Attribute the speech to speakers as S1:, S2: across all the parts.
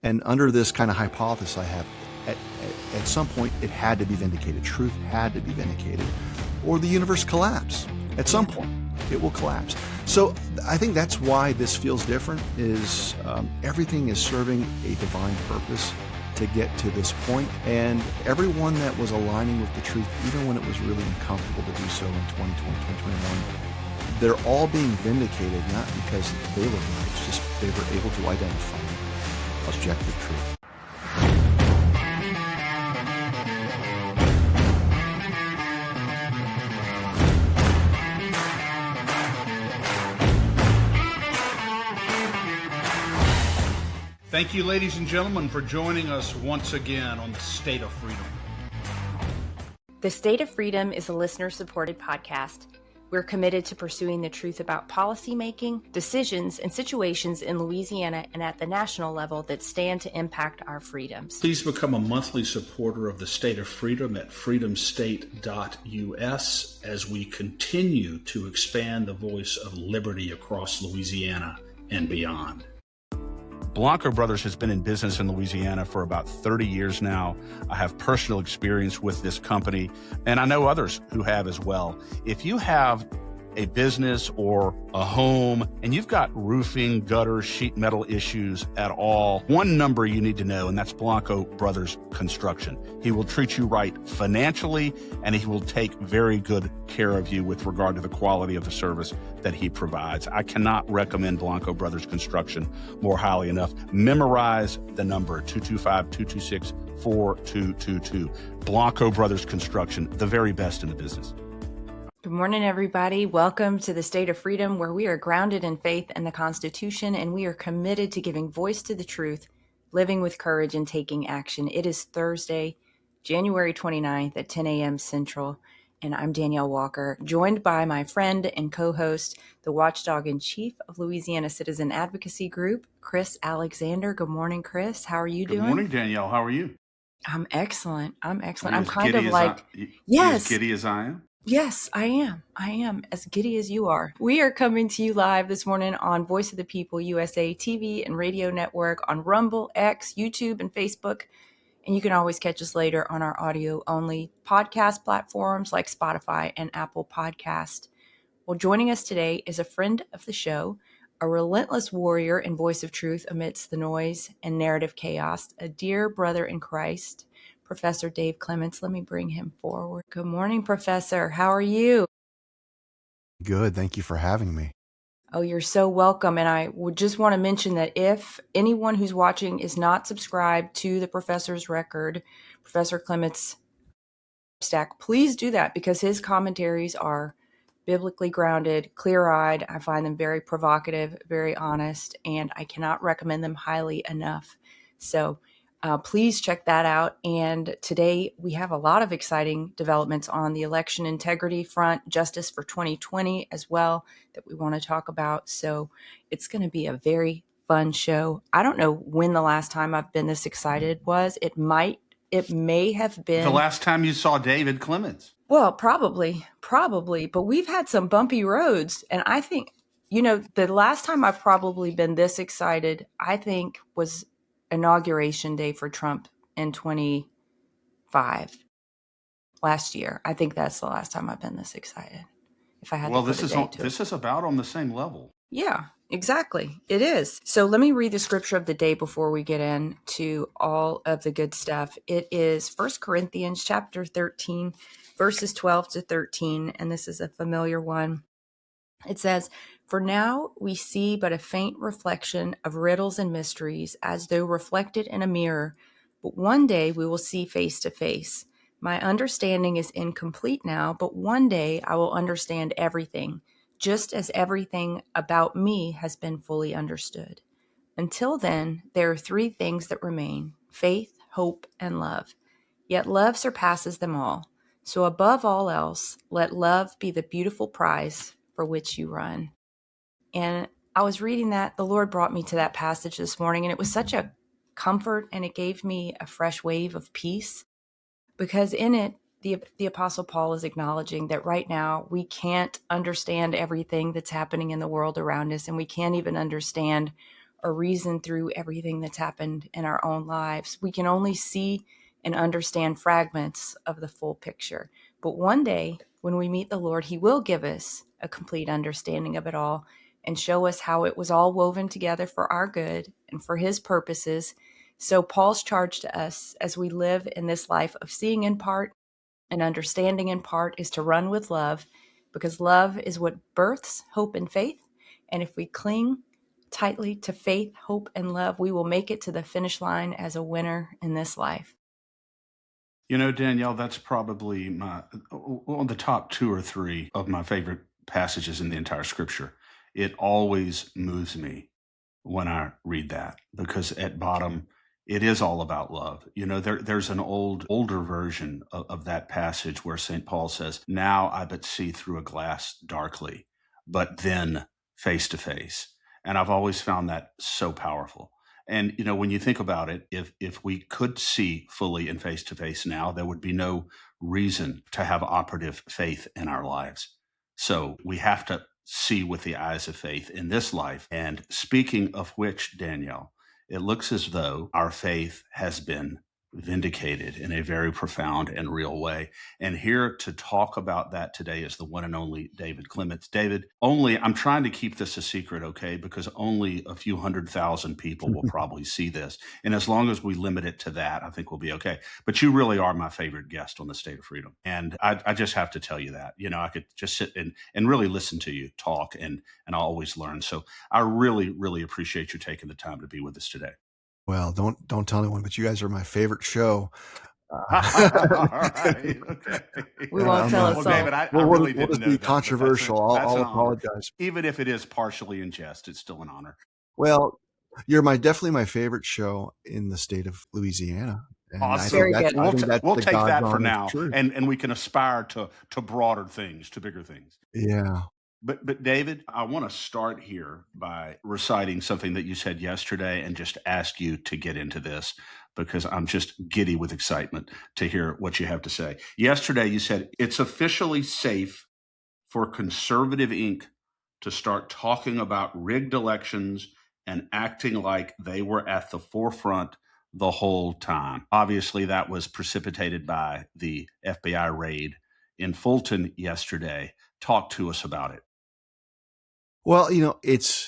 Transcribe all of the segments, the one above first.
S1: And under this kind of hypothesis I have, at some point it had to be vindicated. Truth had to be vindicated, or the universe collapse. At some point, it will collapse. So I think that's why this feels different, is everything is serving a divine purpose to get to this point. And everyone that was aligning with the truth, even when it was really uncomfortable to do so in 2020, 2021, they're all being vindicated, not because they were right, it's just they were able to identify objective truth.
S2: Thank you, ladies and gentlemen, for joining us once again on The State of Freedom.
S3: The State of Freedom is a listener-supported podcast. We're committed to pursuing the truth about policymaking, decisions, and situations in Louisiana and at the national level that stand to impact our freedoms.
S2: Please become a monthly supporter of the State of Freedom at freedomstate.us as we continue to expand the voice of liberty across Louisiana and beyond.
S4: Blanco Brothers has been in business in Louisiana for about 30 years now. I have personal experience with this company, and I know others who have as well. If you have a business or a home and you've got roofing, gutter, sheet metal issues at all, one number you need to know, and that's Blanco Brothers Construction. He will treat you right financially, and he will take very good care of you with regard to the quality of the service that he provides. I cannot recommend Blanco Brothers Construction more highly enough. Memorize the number 225-226-4222. Blanco Brothers Construction, the very best in the business.
S3: Good morning, everybody. Welcome to the State of Freedom, where we are grounded in faith and the Constitution, and we are committed to giving voice to the truth, living with courage, and taking action. It is Thursday, January 29th at 10 a.m. Central, and I'm Danielle Walker, joined by my friend and co-host, the watchdog in chief of Louisiana Citizen Advocacy Group, Chris Alexander. Good morning, Chris. How are you doing?
S4: Good morning, Danielle. How are you?
S3: I'm excellent. I'm
S4: Are
S3: I'm
S4: you
S3: kind of
S4: as
S3: like,
S4: as giddy as I am?
S3: Yes, I am. I am as giddy as you are. We are coming to you live this morning on Voice of the People USA TV and radio network, on Rumble, X, YouTube, and Facebook. And you can always catch us later on our audio-only podcast platforms like Spotify and Apple Podcast. Well, joining us today is a friend of the show, a relentless warrior and voice of truth amidst the noise and narrative chaos, a dear brother in Christ, Professor Dave Clements. Let me bring him forward. Good morning, Professor. How are you?
S1: Good. Thank you for having me.
S3: Oh, you're so welcome. And I would just want to mention that if anyone who's watching is not subscribed to the Professor's Record, Professor Clements Stack, please do that, because his commentaries are biblically grounded, clear-eyed. I find them very provocative, very honest, and I cannot recommend them highly enough. So please check that out. And today we have a lot of exciting developments on the election integrity front, justice for 2020 as well, that we want to talk about. So it's going to be a very fun show. I don't know when the last time I've been this excited was. It may have been
S4: The last time you saw David Clements.
S3: Well, probably, but we've had some bumpy roads. And I think, the last time I've probably been this excited, I think, was Inauguration Day for Trump in 25 last year. I think that's the last time I've been this excited. If I had to put a date to it.
S4: This is about on the same level.
S3: Yeah, exactly. It is. So let me read the scripture of the day before we get into all of the good stuff. It is 1 Corinthians chapter 13, verses 12 to 13, and this is a familiar one. It says, "For now we see but a faint reflection of riddles and mysteries, as though reflected in a mirror, but one day we will see face to face. My understanding is incomplete now, but one day I will understand everything, just as everything about me has been fully understood. Until then, there are three things that remain: faith, hope, and love. Yet love surpasses them all. So above all else, let love be the beautiful prize for which you run." And I was reading that. The Lord brought me to that passage this morning, and it was such a comfort, and it gave me a fresh wave of peace, because in it, the Apostle Paul is acknowledging that right now we can't understand everything that's happening in the world around us, and we can't even understand or reason through everything that's happened in our own lives. We can only see and understand fragments of the full picture. But one day, when we meet the Lord, he will give us a complete understanding of it all and show us how it was all woven together for our good and for his purposes. So Paul's charge to us as we live in this life of seeing in part and understanding in part is to run with love, because love is what births hope and faith. And if we cling tightly to faith, hope, and love, we will make it to the finish line as a winner in this life.
S4: You know, Danielle, that's probably one of the top 2 or 3 of my favorite passages in the entire scripture. It always moves me when I read that, because at bottom, it is all about love. You know, there's an older version of that passage where St. Paul says, "Now I but see through a glass darkly, but then face to face." And I've always found that so powerful. And, you know, when you think about it, if we could see fully and face to face now, there would be no reason to have operative faith in our lives. So we have to see with the eyes of faith in this life. And speaking of which, Danielle, it looks as though our faith has been vindicated in a very profound and real way. And here to talk about that today is the one and only David Clements. David, I'm trying to keep this a secret, okay? Because only a few 100,000 people will probably see this. And as long as we limit it to that, I think we'll be okay. But you really are my favorite guest on the State of Freedom. And I just have to tell you that. You know, I could just sit and really listen to you talk, and I always learn. So I really, really appreciate you taking the time to be with us today.
S1: Well, don't tell anyone, but you guys are my favorite show.
S4: All right. Okay.
S3: We won't tell us all.
S4: David, I
S1: We'll
S4: really didn't
S1: just
S4: know
S1: be
S4: that, but
S1: controversial.
S4: that's
S1: I'll
S4: an honor.
S1: apologize.
S4: Even if it is partially in jest, it's still an honor.
S1: Well, you're definitely my favorite show in the state of Louisiana. And
S4: Awesome.
S3: Very good.
S4: We'll take that for
S1: God's
S4: now,
S1: honest truth.
S4: and we can aspire to broader things, to bigger things.
S1: Yeah.
S4: But David, I want to start here by reciting something that you said yesterday and just ask you to get into this, because I'm just giddy with excitement to hear what you have to say. Yesterday, you said it's officially safe for Conservative Inc. to start talking about rigged elections and acting like they were at the forefront the whole time. Obviously, that was precipitated by the FBI raid in Fulton yesterday. Talk to us about it.
S1: Well, you know,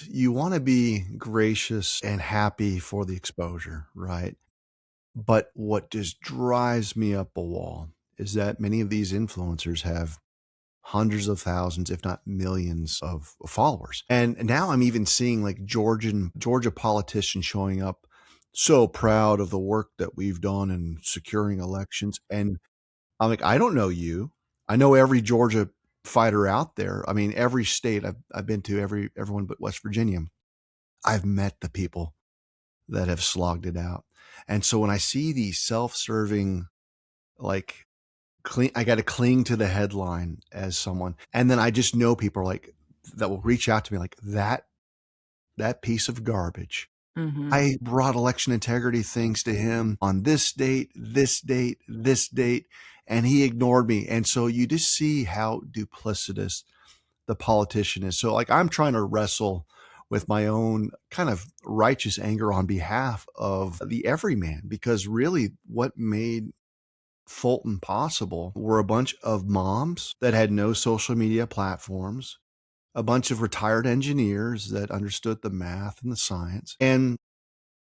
S1: you want to be gracious and happy for the exposure, right? But what just drives me up a wall is that many of these influencers have hundreds of thousands, if not millions of followers. And now I'm even seeing like Georgia politicians showing up so proud of the work that we've done in securing elections. And I'm like, I don't know you. I know every Georgia fighter out there. I mean, every state I've been to, everyone but West Virginia. I've met the people that have slogged it out. And so when I see these self-serving, like, I got to cling to the headline as someone, and then I just know people like that will reach out to me like that piece of garbage.
S3: Mm-hmm.
S1: I brought election integrity things to him on this date, and he ignored me. And so you just see how duplicitous the politician is. So like I'm trying to wrestle with my own kind of righteous anger on behalf of the everyman, because really what made Fulton possible were a bunch of moms that had no social media platforms, a bunch of retired engineers that understood the math and the science, and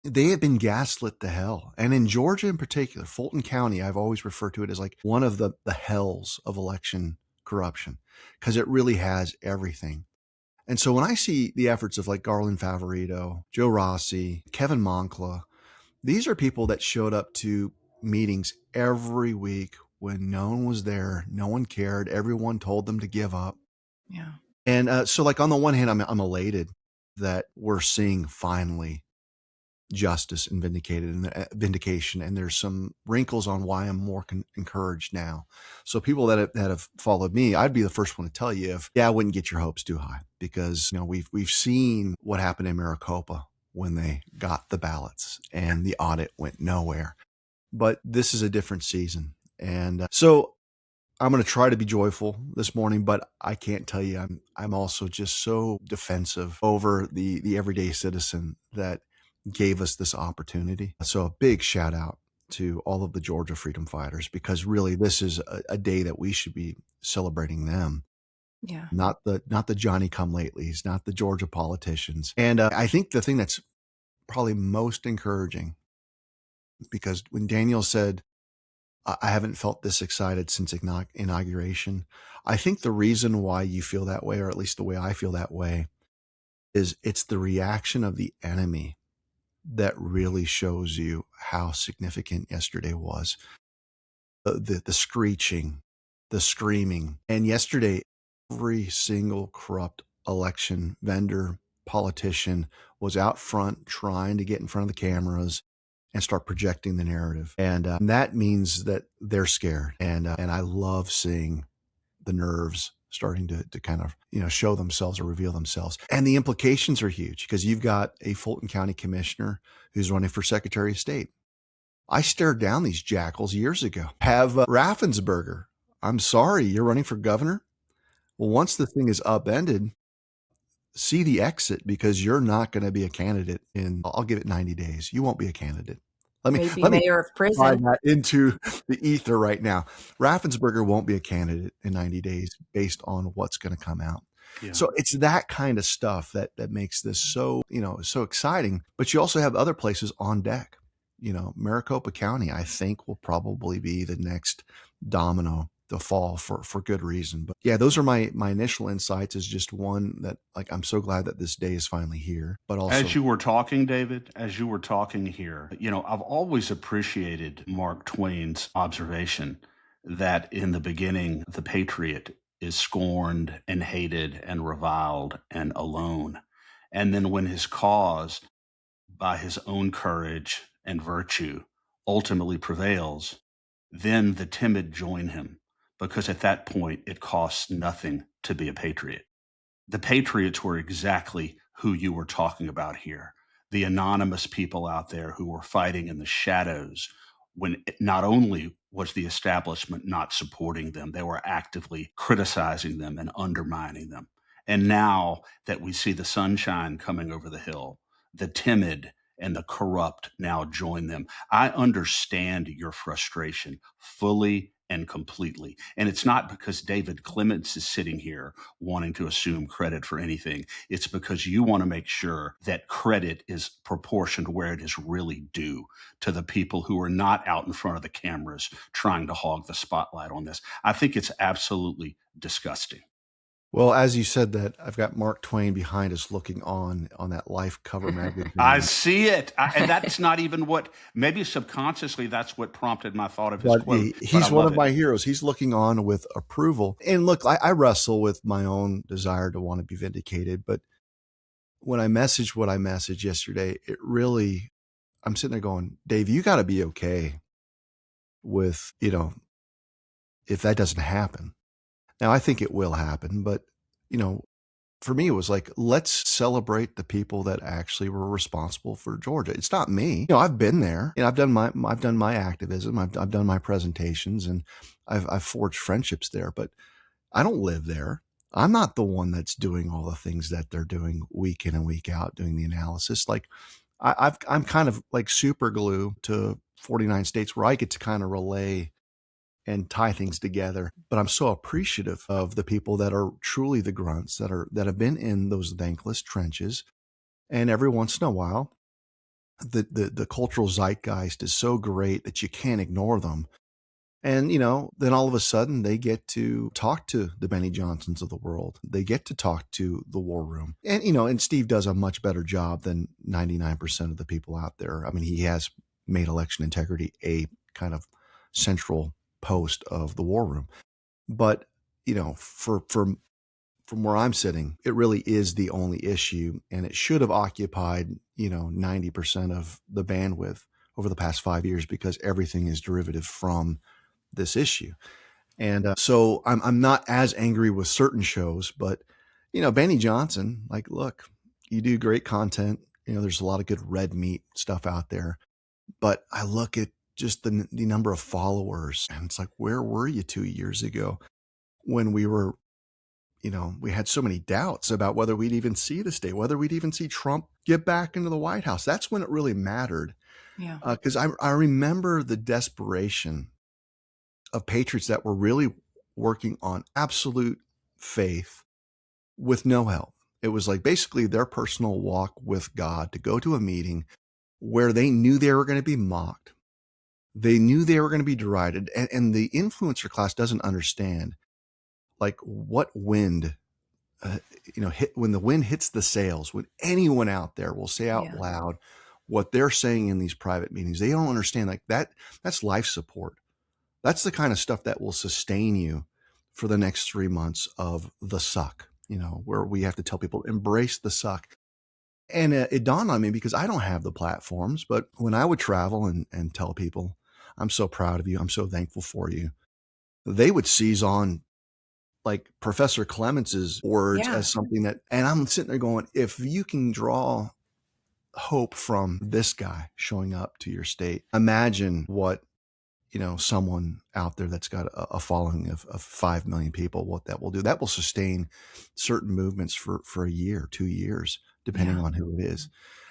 S1: they had been gaslit to hell. And in Georgia in particular, Fulton County, I've always referred to it as like one of the hells of election corruption, because it really has everything. And so when I see the efforts of like Garland Favorito, Joe Rossi, Kevin Moncla, these are people that showed up to meetings every week when no one was there, no one cared, everyone told them to give up.
S3: Yeah.
S1: And so like on the one hand, I'm elated that we're seeing finally justice and vindication, and there's some wrinkles on why I'm more encouraged now. So people that have followed me, I'd be the first one to tell you I wouldn't get your hopes too high, because you know we've seen what happened in Maricopa when they got the ballots and the audit went nowhere. But this is a different season, and so I'm going to try to be joyful this morning, but I can't tell you, I'm also just so defensive over the everyday citizen that gave us this opportunity. So a big shout out to all of the Georgia freedom fighters, because really this is a day that we should be celebrating them.
S3: Yeah.
S1: Not the Johnny come latelys, not the Georgia politicians. And I think the thing that's probably most encouraging, because when Danielle said, I haven't felt this excited since inauguration, I think the reason why you feel that way, or at least the way I feel that way, is it's the reaction of the enemy that really shows you how significant yesterday was. The screeching, the screaming. And yesterday, every single corrupt election vendor, politician was out front trying to get in front of the cameras and start projecting the narrative. And that means that they're scared. And I love seeing the nerves starting to kind of, show themselves or reveal themselves. And the implications are huge, because you've got a Fulton County commissioner who's running for Secretary of State. I stared down these jackals years ago. Have Raffensperger. I'm sorry, you're running for governor? Well, once the thing is upended, see the exit, because you're not going to be a candidate I'll give it 90 days. You won't be a candidate. Let me
S3: mayor of prison.
S1: that into the ether right now. Raffensperger won't be a candidate in 90 days based on what's going to come out. Yeah. So it's that kind of stuff that makes this so exciting. But you also have other places on deck. Maricopa County, I think, will probably be the next domino to fall for good reason. But yeah, those are my initial insights, is just one that, like, I'm so glad that this day is finally here. But also,
S4: as you were talking, David, here, I've always appreciated Mark Twain's observation that in the beginning, the patriot is scorned and hated and reviled and alone. And then when his cause, by his own courage and virtue, ultimately prevails, then the timid join him, because at that point it costs nothing to be a patriot. The patriots were exactly who you were talking about here. The anonymous people out there who were fighting in the shadows, when not only was the establishment not supporting them, they were actively criticizing them and undermining them. And now that we see the sunshine coming over the hill, the timid and the corrupt now join them. I understand your frustration fully and completely. And it's not because David Clements is sitting here wanting to assume credit for anything. It's because you want to make sure that credit is proportioned where it is really due, to the people who are not out in front of the cameras trying to hog the spotlight on this. I think it's absolutely disgusting.
S1: Well, as you said that, I've got Mark Twain behind us looking on that Life cover magazine.
S4: I see it. And that's not even maybe subconsciously, that's what prompted my thought of his quote.
S1: He's one of my heroes. He's looking on with approval. And look, I wrestle with my own desire to want to be vindicated. But when I messaged what I messaged yesterday, I'm sitting there going, Dave, you got to be okay with, if that doesn't happen. Now, I think it will happen, but, for me, it was like, let's celebrate the people that actually were responsible for Georgia. It's not me. I've been there. I've done my activism. I've done my presentations, and I've forged friendships there, but I don't live there. I'm not the one that's doing all the things that they're doing week in and week out, doing the analysis. Like I'm kind of like super glue to 49 states where I get to kind of relay and tie things together. But I'm so appreciative of the people that are truly the grunts, that have been in those thankless trenches. And every once in a while, the cultural zeitgeist is so great that you can't ignore them. And, then all of a sudden they get to talk to the Benny Johnsons of the world. They get to talk to the war room. And, and Steve does a much better job than 99% of the people out there. I mean, he has made election integrity a kind of central post of the war room. But, from where I'm sitting, it really is the only issue, and it should have occupied, 90% of the bandwidth over the past 5 years, because everything is derivative from this issue. And so I'm not as angry with certain shows, but, Benny Johnson, like, look, you do great content. There's a lot of good red meat stuff out there, but I look at just the number of followers. And it's like, where were you 2 years ago when we were, we had so many doubts about whether we'd even see this day, whether we'd even see Trump get back into the White House. That's when it really mattered.
S3: Yeah.
S1: Because I remember the desperation of patriots that were really working on absolute faith with no help. It was like basically their personal walk with God to go to a meeting where they knew they were going to be mocked. They knew they were going to be derided. And the influencer class doesn't understand like what wind, hit when the wind hits the sails, when anyone out there will say out loud what they're saying in these private meetings. They don't understand like that's life support. That's the kind of stuff that will sustain you for the next 3 months of the suck, where we have to tell people, embrace the suck. And it dawned on me because I don't have the platforms, but when I would travel and tell people, I'm so proud of you, I'm so thankful for you, they would seize on like Professor Clements's words as something that, and I'm sitting there going, if you can draw hope from this guy showing up to your state, imagine what, someone out there that's got a following of 5 million people, what that will do. That will sustain certain movements for a year, 2 years, depending on who it is.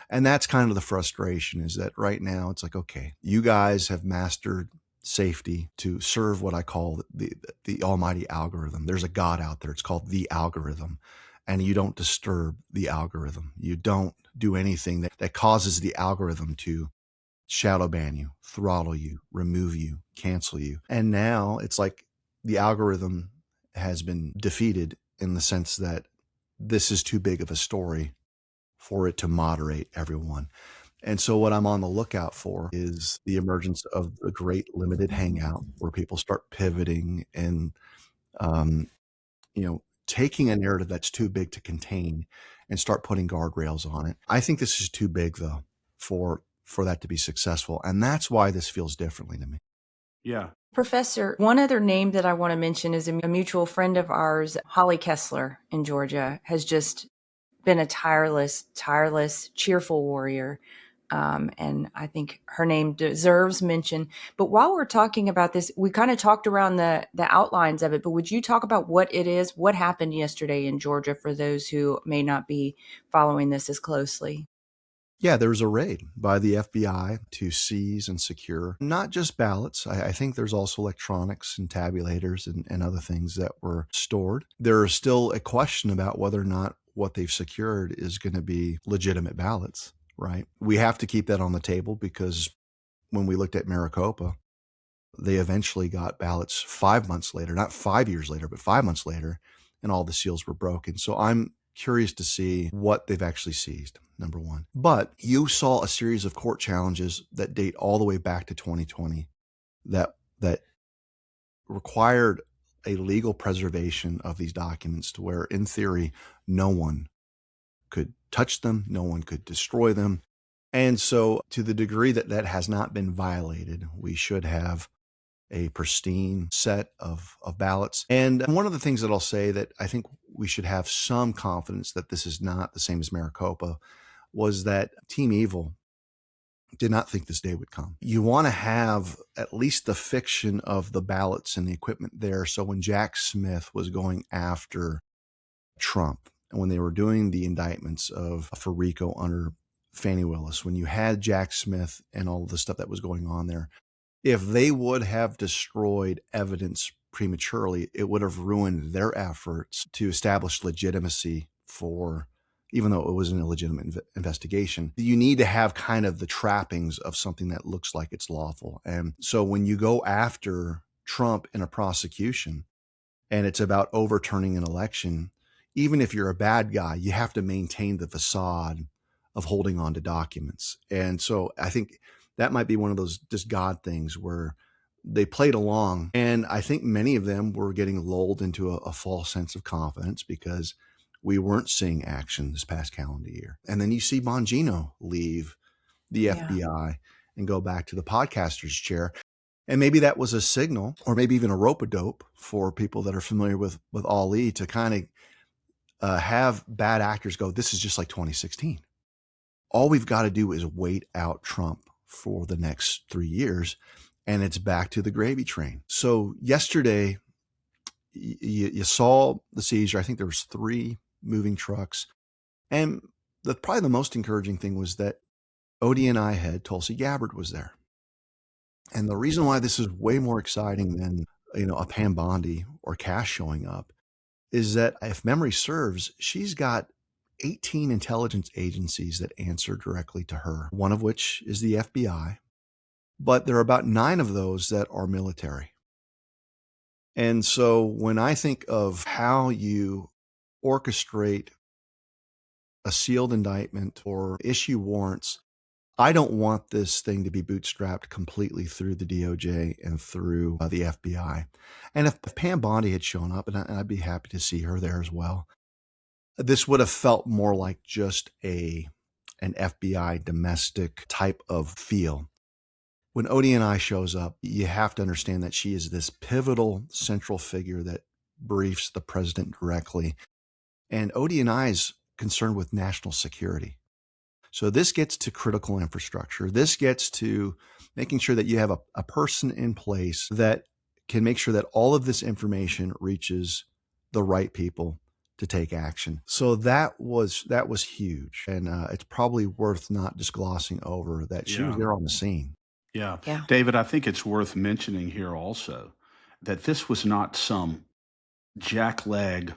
S1: And that's kind of the frustration, is that right now it's like, okay, you guys have mastered safety to serve what I call the almighty algorithm. There's a God out there. It's called the algorithm. And you don't disturb the algorithm. You don't do anything that causes the algorithm to shadow ban you, throttle you, remove you, cancel you. And now it's like the algorithm has been defeated in the sense that this is too big of a story for it to moderate everyone. And so what I'm on the lookout for is the emergence of the great limited hangout where people start pivoting and, taking a narrative that's too big to contain and start putting guardrails on it. I think this is too big though for that to be successful. And that's why this feels differently to me.
S4: Yeah.
S3: Professor, one other name that I want to mention is a mutual friend of ours, Holly Kessler in Georgia, has just been a tireless, cheerful warrior. And I think her name deserves mention. But while we're talking about this, we kind of talked around the outlines of it, but would you talk about what it is, what happened yesterday in Georgia for those who may not be following this as closely?
S1: Yeah, there was a raid by the FBI to seize and secure not just ballots. I think there's also electronics and tabulators and other things that were stored. There is still a question about whether or not what they've secured is going to be legitimate ballots, right? We have to keep that on the table because when we looked at Maricopa, they eventually got ballots 5 months later, not 5 years later, but 5 months later, and all the seals were broken. So I'm curious to see what they've actually seized, number one. But you saw a series of court challenges that date all the way back to 2020 that required a legal preservation of these documents to where, in theory, no one could touch them, no one could destroy them. And so to the degree that that has not been violated, we should have a pristine set of ballots. And one of the things that I'll say that I think we should have some confidence that this is not the same as Maricopa was that Team Evil did not think this day would come. You want to have at least the fiction of the ballots and the equipment there. So when Jack Smith was going after Trump and when they were doing the indictments for RICO under Fani Willis, when you had Jack Smith and all of the stuff that was going on there, if they would have destroyed evidence prematurely, it would have ruined their efforts to establish legitimacy for, even though it was an illegitimate investigation. You need to have kind of the trappings of something that looks like it's lawful. And so when you go after Trump in a prosecution and it's about overturning an election, even if you're a bad guy, you have to maintain the facade of holding on to documents. And so I think that might be one of those just God things where they played along. And I think many of them were getting lulled into a false sense of confidence because we weren't seeing action this past calendar year. And then you see Bongino leave the FBI and go back to the podcaster's chair. And maybe that was a signal, or maybe even a rope-a-dope for people that are familiar with Ali to kind of have bad actors go, this is just like 2016. All we've got to do is wait out Trump for the next 3 years, and it's back to the gravy train. So yesterday, you saw the seizure. I think there was 3 moving trucks. And probably the most encouraging thing was that ODNI head Tulsi Gabbard was there. And the reason why this is way more exciting than, a Pam Bondi or Cash showing up is that, if memory serves, she's got 18 intelligence agencies that answer directly to her, one of which is the FBI. But there are about 9 of those that are military. And so when I think of how you orchestrate a sealed indictment or issue warrants, I don't want this thing to be bootstrapped completely through the DOJ and through the FBI. And if Pam Bondi had shown up, and I'd be happy to see her there as well, this would have felt more like just an FBI domestic type of feel. When ODNI shows up, you have to understand that she is this pivotal central figure that briefs the president directly. And ODNI is concerned with national security. So this gets to critical infrastructure. This gets to making sure that you have a person in place that can make sure that all of this information reaches the right people to take action. So that was huge. And it's probably worth not just glossing over that she was there on the scene.
S4: Yeah. David, I think it's worth mentioning here also that this was not some jackleg,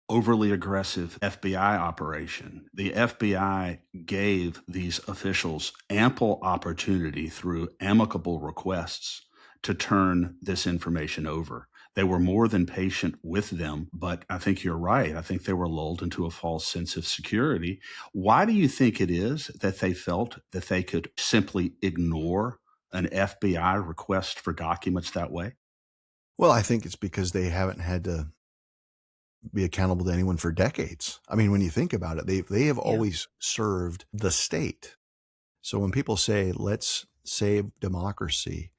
S4: overly aggressive FBI operation. The FBI gave these officials ample opportunity through amicable requests to turn this information over. They were more than patient with them, but I think you're right. I think they were lulled into a false sense of security. Why do you think it is that they felt that they could simply ignore an FBI request for documents that way?
S1: Well, I think it's because they haven't had to be accountable to anyone for decades. I mean, when you think about it, they have always served the state. So when people say, let's save democracy,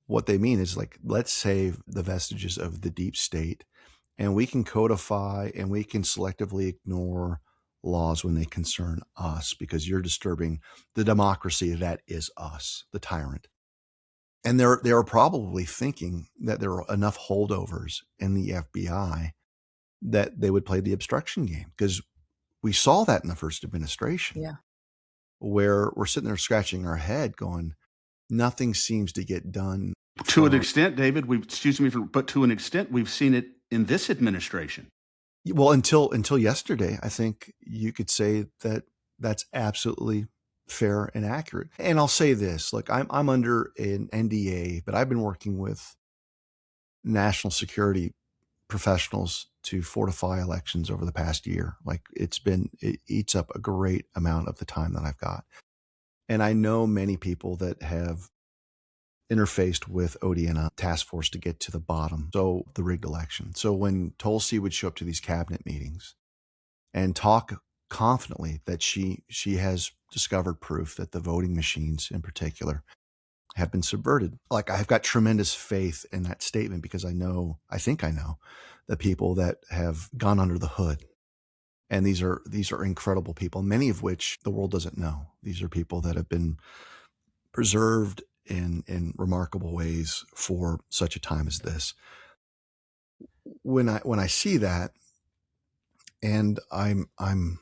S1: what they mean is like, let's save the vestiges of the deep state, and we can codify and we can selectively ignore laws when they concern us because you're disturbing the democracy that is us, the tyrant. And they're probably thinking that there are enough holdovers in the FBI that they would play the obstruction game, because we saw that in the first administration, where we're sitting there scratching our head going, nothing seems to get done.
S4: To an extent, David, but to an extent, we've seen it in this administration.
S1: Well, until yesterday, I think you could say that that's absolutely fair and accurate. And I'll say this, look, I'm under an NDA, but I've been working with national security professionals to fortify elections over the past year. Like it eats up a great amount of the time that I've got. And I know many people that have interfaced with ODNI task force to get to the bottom. So the rigged election. So when Tulsi would show up to these cabinet meetings and talk confidently that she has discovered proof that the voting machines in particular have been subverted. Like I've got tremendous faith in that statement because I think I know the people that have gone under the hood. And these are incredible people, many of which the world doesn't know. These are people that have been preserved in remarkable ways for such a time as this. When I see that, and I'm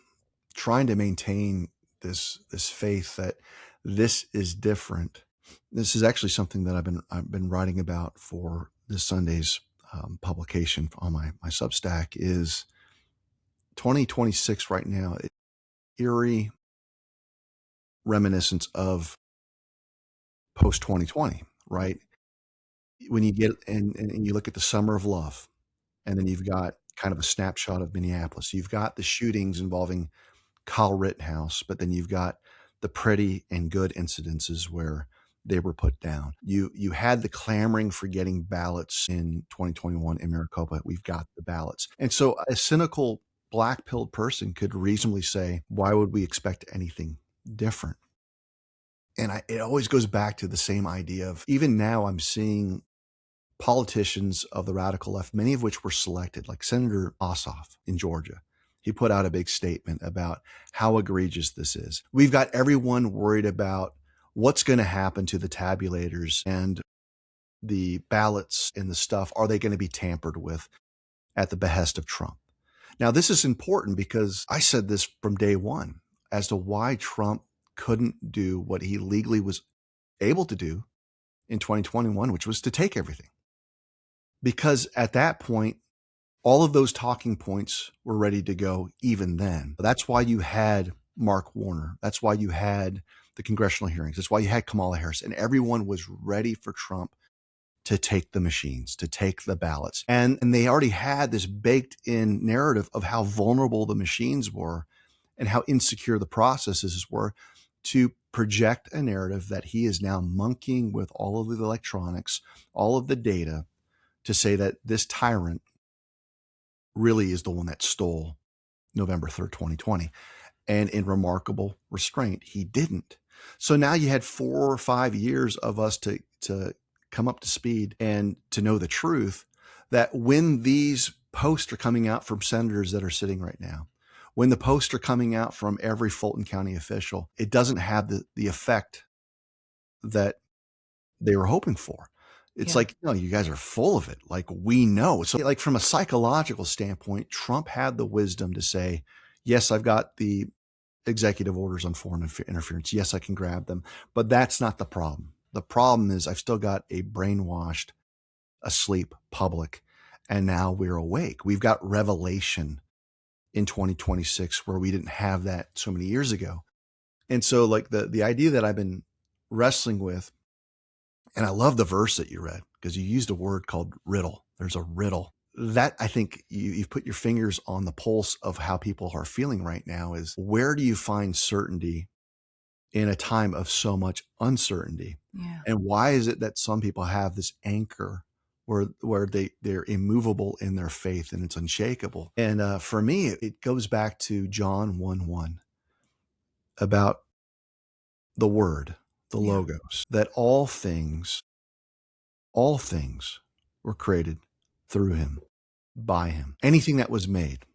S1: trying to maintain this faith that this is different. This is actually something that I've been writing about for this Sunday's publication on my Substack. Is 2026 right now, eerie reminiscence of post 2020, right? When you get and you look at the summer of love, and then you've got kind of a snapshot of Minneapolis. You've got the shootings involving Kyle Rittenhouse, but then you've got the pretty and good incidences where they were put down. You had the clamoring for getting ballots in 2021 in Maricopa. We've got the ballots. And so a cynical black-pilled person could reasonably say, why would we expect anything different? And it always goes back to the same idea of, even now I'm seeing politicians of the radical left, many of which were selected, like Senator Ossoff in Georgia. He put out a big statement about how egregious this is. We've got everyone worried about what's going to happen to the tabulators and the ballots and the stuff? Are they going to be tampered with at the behest of Trump? Now, this is important because I said this from day one as to why Trump couldn't do what he legally was able to do in 2021, which was to take everything. Because at that point, all of those talking points were ready to go even then. That's why you had Mark Warner. That's why you had the congressional hearings. That's why you had Kamala Harris. And everyone was ready for Trump to take the machines, to take the ballots. And they already had this baked in narrative of how vulnerable the machines were and how insecure the processes were, to project a narrative that he is now monkeying with all of the electronics, all of the data, to say that this tyrant really is the one that stole November 3rd, 2020. And in remarkable restraint, he didn't. So now you had 4 or 5 years of us to come up to speed and to know the truth, that when these posts are coming out from senators that are sitting right now, when the posts are coming out from every Fulton County official, it doesn't have the effect that they were hoping for. It's like, you guys are full of it. Like, we know. So like from a psychological standpoint, Trump had the wisdom to say, yes, I've got the executive orders on foreign interference. Yes, I can grab them, but that's not the problem. The problem is I've still got a brainwashed, asleep public, and now we're awake. We've got revelation in 2026 where we didn't have that so many years ago. And so like the idea that I've been wrestling with, and I love the verse that you read because you used a word called riddle. There's a riddle. That, I think you've put your fingers on the pulse of how people are feeling right now, is where do you find certainty in a time of so much uncertainty?
S3: Yeah.
S1: And why is it that some people have this anchor where they're immovable in their faith and it's unshakable? And for me, it goes back to John 1:1 about the word, the logos, that all things were created through him, by him. Anything that was made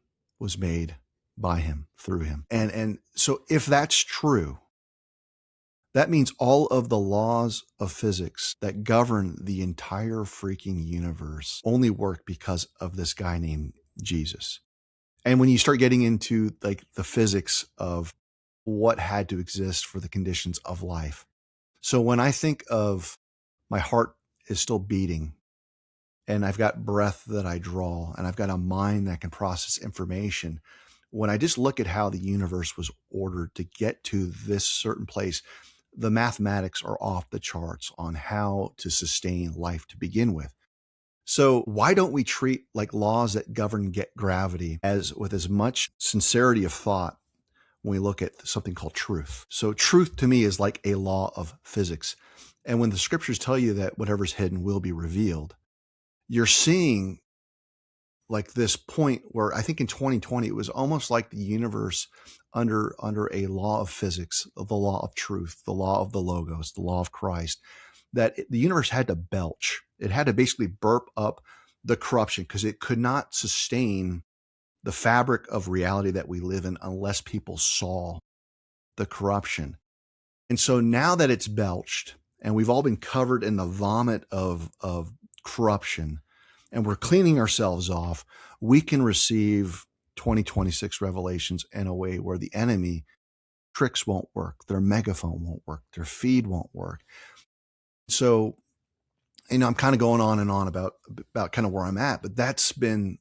S1: by him, through him. And so if that's true, that means all of the laws of physics that govern the entire freaking universe only work because of this guy named Jesus. And when you start getting into like the physics of what had to exist for the conditions of life. So when I think of my heart is still beating and I've got breath that I draw and I've got a mind that can process information, when I just look at how the universe was ordered to get to this certain place, the mathematics are off the charts on how to sustain life to begin with. So why don't we treat like laws that govern gravity with as much sincerity of thought when we look at something called truth? So truth to me is like a law of physics. And when the scriptures tell you that whatever's hidden will be revealed, you're seeing like this point where I think in 2020, it was almost like the universe under a law of physics, the law of truth, the law of the logos, the law of Christ, that the universe had to belch. It had to basically burp up the corruption because it could not sustain the fabric of reality that we live in unless people saw the corruption. And so now that it's belched and we've all been covered in the vomit of corruption, and we're cleaning ourselves off, we can receive 2026 revelations in a way where the enemy tricks won't work, their megaphone won't work, their feed won't work. So, I'm kind of going on and on about kind of where I'm at, but that's been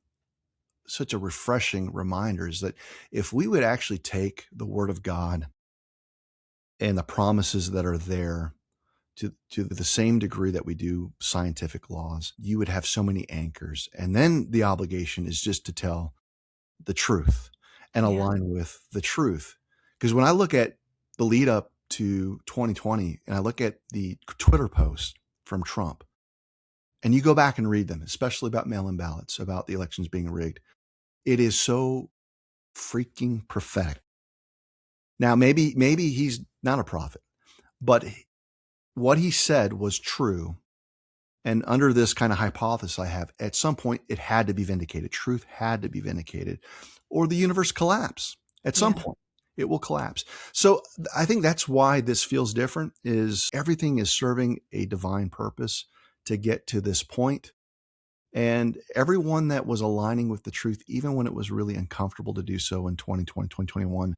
S1: such a refreshing reminder, is that if we would actually take the word of God and the promises that are there to the same degree that we do scientific laws, you would have so many anchors. And then the obligation is just to tell the truth and align with the truth. Because when I look at the lead up to 2020 and I look at the Twitter posts from Trump, and you go back and read them, especially about mail-in ballots, about the elections being rigged, it is so freaking prophetic. Now, maybe he's not a prophet, but what he said was true. And under this kind of hypothesis I have, at some point it had to be vindicated. Truth had to be vindicated, or the universe collapse at some point. it will collapse. So I think that's why this feels different, is everything is serving a divine purpose to get to this point. And everyone that was aligning with the truth, even when it was really uncomfortable to do so in 2020, 2021,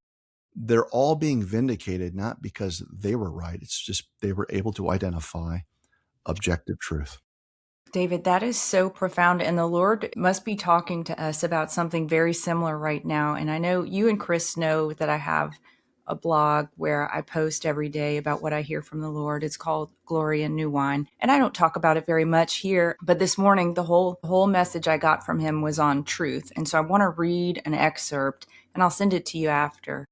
S1: they're all being vindicated, not because they were right. It's just they were able to identify objective truth.
S3: David, that is so profound. And the Lord must be talking to us about something very similar right now. And I know you and Chris know that I have a blog where I post every day about what I hear from the Lord. It's called Glory and New Wine. And I don't talk about it very much here. But this morning, the whole message I got from him was on truth. And so I want to read an excerpt, and I'll send it to you after.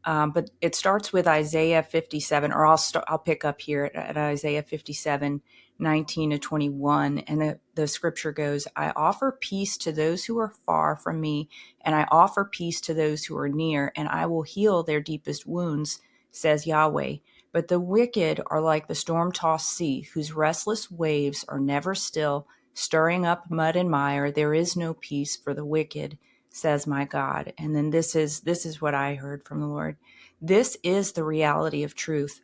S3: But it starts with Isaiah 57, or I'll pick up here at Isaiah 57, 19 to 21. And the scripture goes, I offer peace to those who are far from me, and I offer peace to those who are near, and I will heal their deepest wounds, says Yahweh. But the wicked are like the storm-tossed sea, whose restless waves are never still, stirring up mud and mire. There is no peace for the wicked, says my God. And then this is what I heard from the Lord. This is the reality of truth.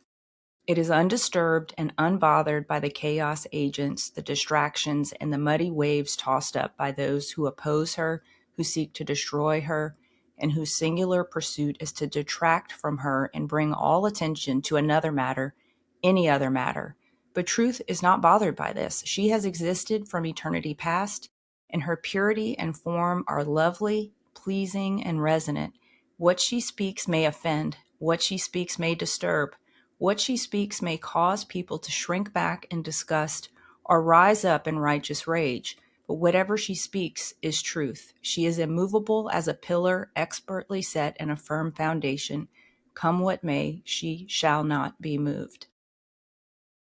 S3: It is undisturbed and unbothered by the chaos agents, the distractions, and the muddy waves tossed up by those who oppose her, who seek to destroy her, and whose singular pursuit is to detract from her and bring all attention to another matter, any other matter. But truth is not bothered by this. She has existed from eternity past, and her purity and form are lovely, pleasing, and resonant. What she speaks may offend. What she speaks may disturb. What she speaks may cause people to shrink back in disgust or rise up in righteous rage. But whatever she speaks is truth. She is immovable as a pillar, expertly set in a firm foundation. Come what may, she shall not be moved.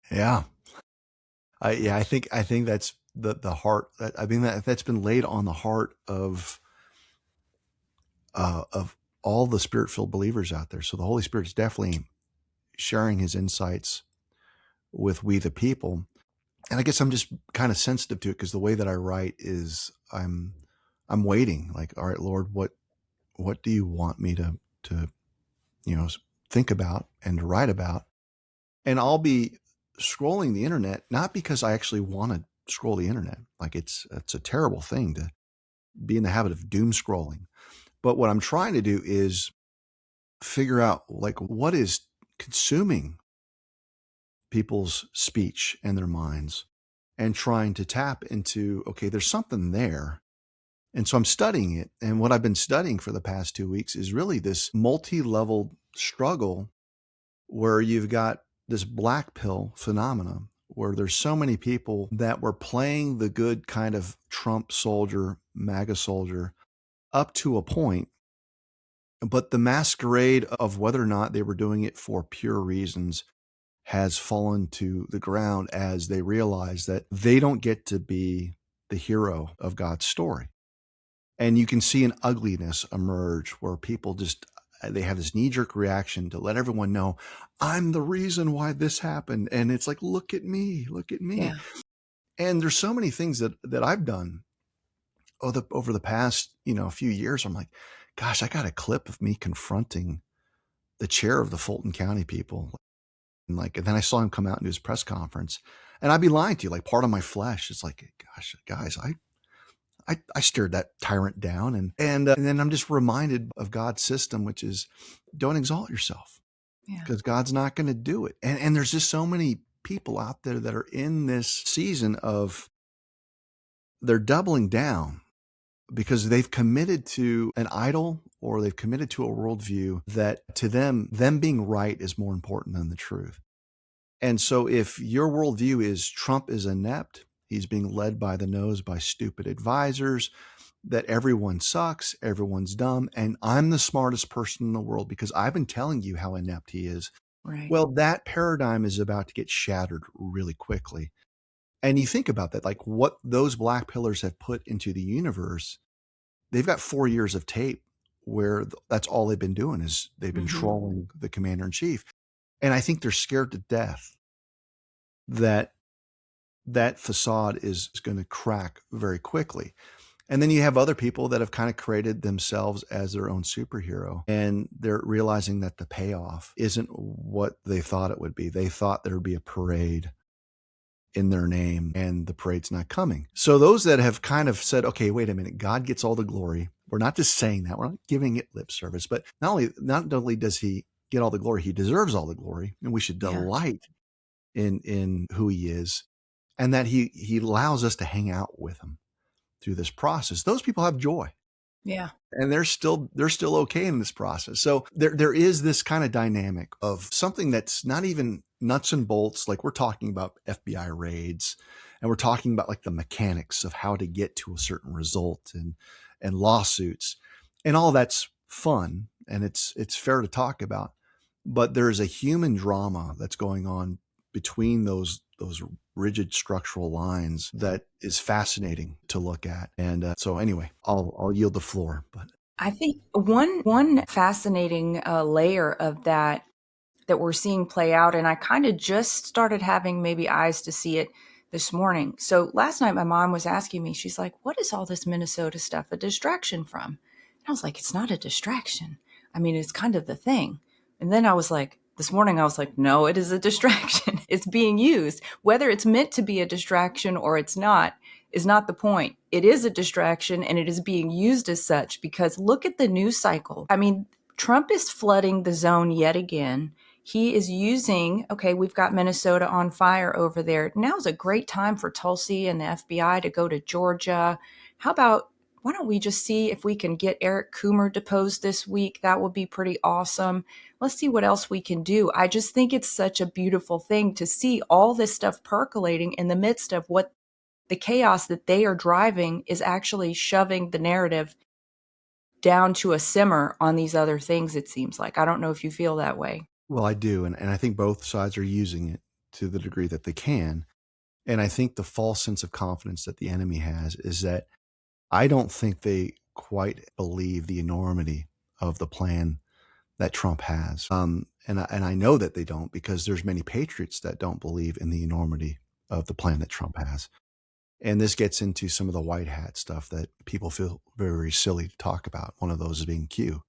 S1: Yeah. I think that's the heart. I mean, that's been laid on the heart of all the Spirit-filled believers out there. So the Holy Spirit's definitely sharing his insights with we the people. And I guess I'm just kind of sensitive to it, because the way that I write is I'm waiting, like, all right, Lord, what do you want me to think about and to write about? And I'll be scrolling the internet, not because I actually want to scroll the internet. Like it's a terrible thing to be in the habit of doom scrolling. But what I'm trying to do is figure out, like, what is consuming people's speech and their minds, and trying to tap into, okay, there's something there. And so I'm studying it. And what I've been studying for the past 2 weeks is really this multi-level struggle where you've got this black pill phenomenon, where there's so many people that were playing the good kind of Trump soldier, MAGA soldier, up to a point, but the masquerade of whether or not they were doing it for pure reasons has fallen to the ground as they realize that they don't get to be the hero of God's story. And you can see an ugliness emerge where people they have this knee-jerk reaction to let everyone know, I'm the reason why this happened. And it's like, look at me.
S3: Yeah.
S1: And there's so many things that I've done over the past, few years. I'm like, gosh, I got a clip of me confronting the chair of the Fulton County people. And then I saw him come out and do his press conference, and I'd be lying to you. Like, part of my flesh is like, gosh, guys, I stared that tyrant down. And then I'm just reminded of God's system, which is don't exalt yourself, because God's not going to do it. And there's just so many people out there that are in this season of, they're doubling down because they've committed to an idol, or they've committed to a worldview that to them being right is more important than the truth. And so if your worldview is Trump is inept, he's being led by the nose by stupid advisors, that everyone sucks, everyone's dumb, and I'm the smartest person in the world because I've been telling you how inept he is.
S3: Right.
S1: Well, that paradigm is about to get shattered really quickly. And you think about that, like what those black pillars have put into the universe. They've got 4 years of tape where that's all they've been doing is they've been trolling the commander in chief. And I think they're scared to death that facade is going to crack very quickly. And then you have other people that have kind of created themselves as their own superhero, and they're realizing that the payoff isn't what they thought it would be. They thought there would be a parade in their name, and the parade's not coming. So those that have kind of said, okay, wait a minute, God gets all the glory. We're not just saying that, we're not giving it lip service, but not only does he get all the glory, he deserves all the glory, and we should delight in who he is, and that he allows us to hang out with him through this process. Those people have joy.
S3: Yeah.
S1: And they're still okay in this process. So there is this kind of dynamic of something that's not even nuts and bolts. Like, we're talking about FBI raids, and we're talking about like the mechanics of how to get to a certain result, and lawsuits, and all that's fun, and it's fair to talk about. But there is a human drama that's going on between those rigid structural lines that is fascinating to look at. And so anyway, I'll yield the floor. But
S3: I think one fascinating layer of that we're seeing play out, and I kind of just started having maybe eyes to see it this morning. So last night my mom was asking me, she's like, what is all this Minnesota stuff a distraction from? And I was like, it's not a distraction. I mean, it's kind of the thing. And then I was like, this morning I was like, no, it is a distraction. It's being used. Whether it's meant to be a distraction or it's not is not the point. It is a distraction, and it is being used as such, because look at the news cycle. I mean, Trump is flooding the zone yet again. He is using, okay, we've got Minnesota on fire over there. Now's a great time for Tulsi and the FBI to go to Georgia. How about, why don't we just see if we can get Eric Coomer deposed this week? That would be pretty awesome. Let's see what else we can do. I just think it's such a beautiful thing to see all this stuff percolating in the midst of what the chaos that they are driving is actually shoving the narrative down to a simmer on these other things, it seems like. I don't know if you feel that way.
S1: Well, I do. And I think both sides are using it to the degree that they can. And I think the false sense of confidence that the enemy has is that I don't think they quite believe the enormity of the plan that Trump has. And I know that they don't, because there's many patriots that don't believe in the enormity of the plan that Trump has. And this gets into some of the white hat stuff that people feel very, very silly to talk about. One of those is being Q.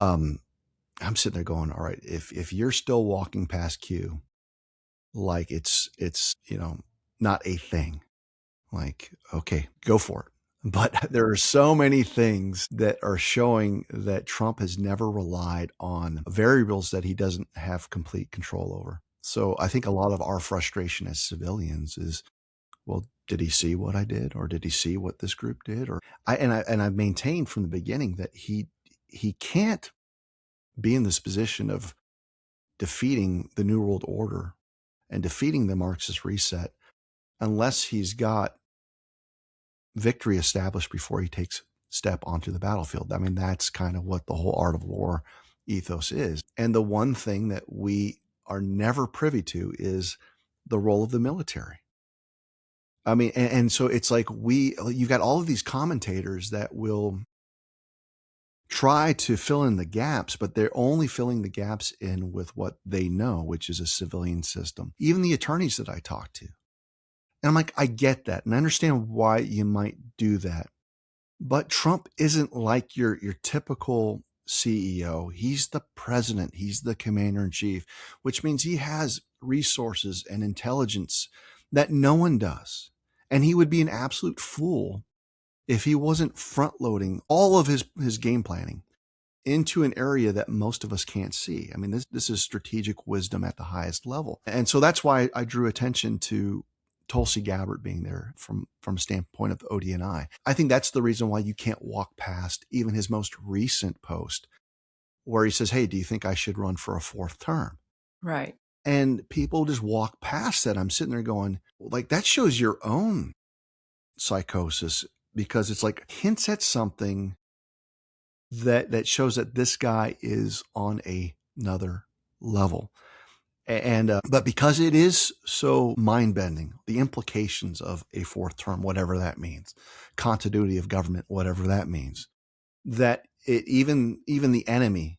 S1: I'm sitting there going, all right, if you're still walking past Q like it's not a thing, like, okay, go for it. But there are so many things that are showing that Trump has never relied on variables that he doesn't have complete control over. So I think a lot of our frustration as civilians is, well, did he see what I did, or did he see what this group did? Or I've maintained from the beginning that he can't be in this position of defeating the New World Order and defeating the Marxist reset unless he's got victory established before he takes step onto the battlefield. I mean, that's kind of what the whole art of war ethos is. And the one thing that we are never privy to is the role of the military. I mean, and so it's like you've got all of these commentators that will try to fill in the gaps, but they're only filling the gaps in with what they know, which is a civilian system. Even the attorneys that I talk to. And I'm like, I get that. And I understand why you might do that. But Trump isn't like your typical CEO. He's the president. He's the commander in chief, which means he has resources and intelligence that no one does. And he would be an absolute fool if he wasn't front loading all of his game planning into an area that most of us can't see. I mean, this is strategic wisdom at the highest level. And so that's why I drew attention to Tulsi Gabbard being there from a standpoint of the ODNI. I think that's the reason why you can't walk past even his most recent post where he says, hey, do you think I should run for a fourth term?
S3: Right.
S1: And people just walk past that. I'm sitting there going, like, that shows your own psychosis, because it's like hints at something that shows that this guy is on another level. And but because it is so mind-bending, the implications of a fourth term, whatever that means, continuity of government, whatever that means, that it even the enemy,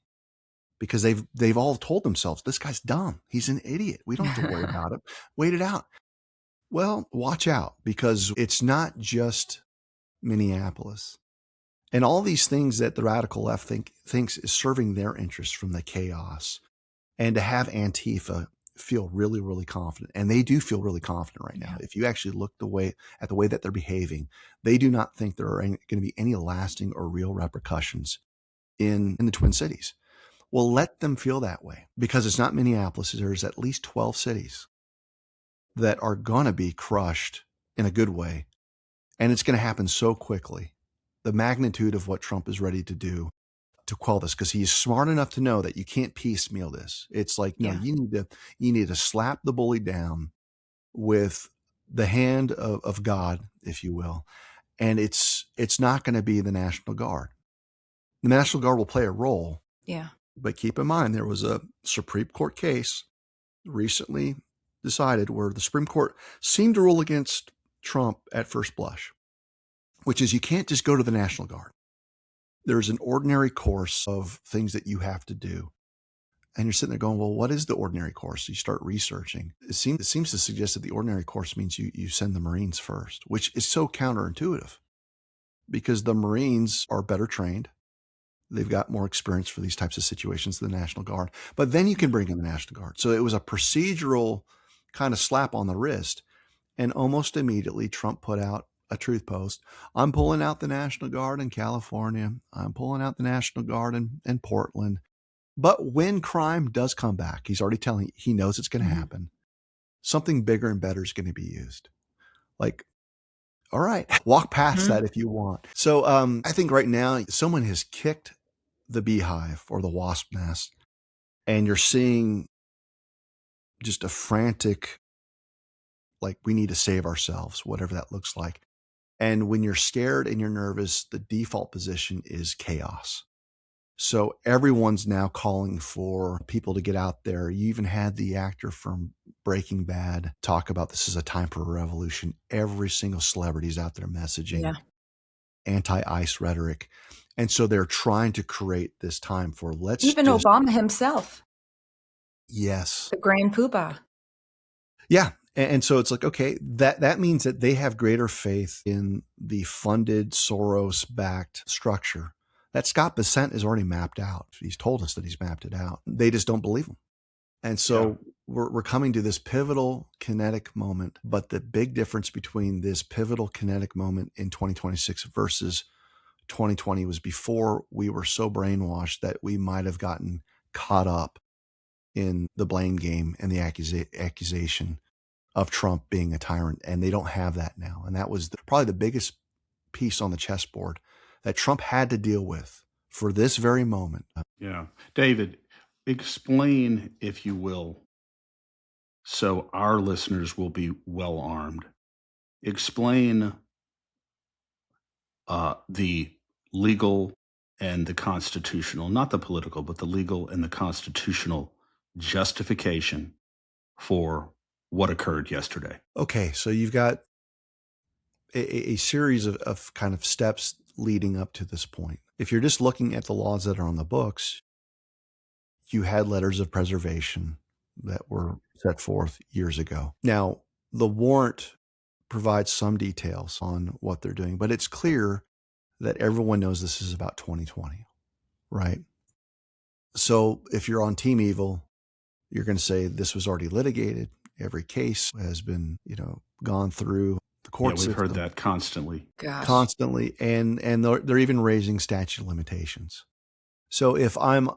S1: because they've all told themselves, this guy's dumb, he's an idiot, we don't have to worry about it, wait it out. Well, watch out, because it's not just Minneapolis. And all these things that the radical left thinks is serving their interest from the chaos. And to have Antifa feel really, really confident, and they do feel really confident right now.
S3: Yeah.
S1: If you actually look at the way that they're behaving, they do not think there are going to be any lasting or real repercussions in the Twin Cities. Well, let them feel that way, because it's not Minneapolis. There's at least 12 cities that are going to be crushed in a good way. And it's going to happen so quickly. The magnitude of what Trump is ready to do to quell this, because he's smart enough to know that you can't piecemeal this. It's like, no, you need to slap the bully down with the hand of God, if you will. And it's not going to be the National Guard. The National Guard will play a role.
S3: Yeah.
S1: But keep in mind, there was a Supreme Court case recently decided where the Supreme Court seemed to rule against Trump at first blush, which is you can't just go to the National Guard. There's an ordinary course of things that you have to do. And you're sitting there going, well, what is the ordinary course? So you start researching. It seems to suggest that the ordinary course means you send the Marines first, which is so counterintuitive because the Marines are better trained. They've got more experience for these types of situations than the National Guard. But then you can bring in the National Guard. So it was a procedural kind of slap on the wrist. And almost immediately, Trump put out a truth post. I'm pulling out the National Guard in California. I'm pulling out the National Guard in Portland. But when crime does come back, he's already telling you, he knows it's going to happen. Something bigger and better is going to be used. Like, all right, walk past that if you want. So I think right now someone has kicked the beehive or the wasp nest, and you're seeing just a frantic, like, we need to save ourselves, whatever that looks like. And when you're scared and you're nervous, the default position is chaos. So everyone's now calling for people to get out there. You even had the actor from Breaking Bad talk about this is a time for a revolution. Every single celebrity is out there messaging anti-ICE rhetoric. And so they're trying to create this time for
S3: Even Obama himself.
S1: Yes.
S3: The grand poobah.
S1: Yeah. And so it's like, okay, that means that they have greater faith in the funded Soros-backed structure that Scott Bessent has already mapped out. He's told us that he's mapped it out. They just don't believe him. And so we're coming to this pivotal kinetic moment. But the big difference between this pivotal kinetic moment in 2026 versus 2020 was before we were so brainwashed that we might have gotten caught up in the blame game and the accusation of Trump being a tyrant. And they don't have that now. And that was probably the biggest piece on the chessboard that Trump had to deal with for this very moment.
S2: Yeah. David, explain, if you will, so our listeners will be well armed. Explain the legal and the constitutional, not the political, but the legal and the constitutional justification for what occurred yesterday.
S1: Okay, so you've got a series of kind of steps leading up to this point. If you're just looking at the laws that are on the books, you had letters of preservation that were set forth years ago. Now, the warrant provides some details on what they're doing, but it's clear that everyone knows this is about 2020, right? So if you're on Team Evil, you're going to say this was already litigated. Every case has been, gone through the court system.
S2: We've heard that constantly.
S3: Gosh.
S1: Constantly, and they're even raising statute of limitations. So if I'm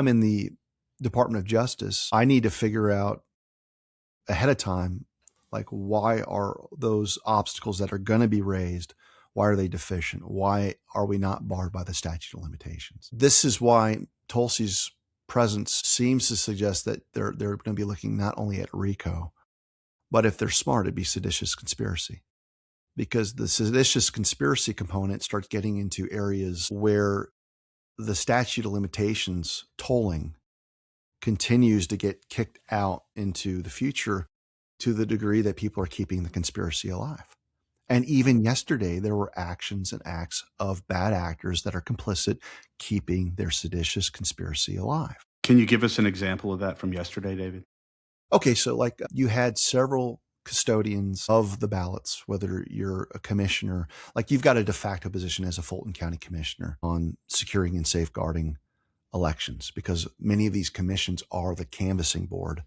S1: in the Department of Justice, I need to figure out ahead of time, like, why are those obstacles that are going to be raised, why are they deficient? Why are we not barred by the statute of limitations? This is why Tulsi's presence seems to suggest that they're going to be looking not only at RICO, but if they're smart, it'd be seditious conspiracy. Because the seditious conspiracy component starts getting into areas where the statute of limitations tolling continues to get kicked out into the future to the degree that people are keeping the conspiracy alive. And even yesterday, there were actions and acts of bad actors that are complicit, keeping their seditious conspiracy alive.
S2: Can you give us an example of that from yesterday, David?
S1: Okay, so like you had several custodians of the ballots, whether you're a commissioner, like you've got a de facto position as a Fulton County commissioner on securing and safeguarding elections, because many of these commissions are the canvassing board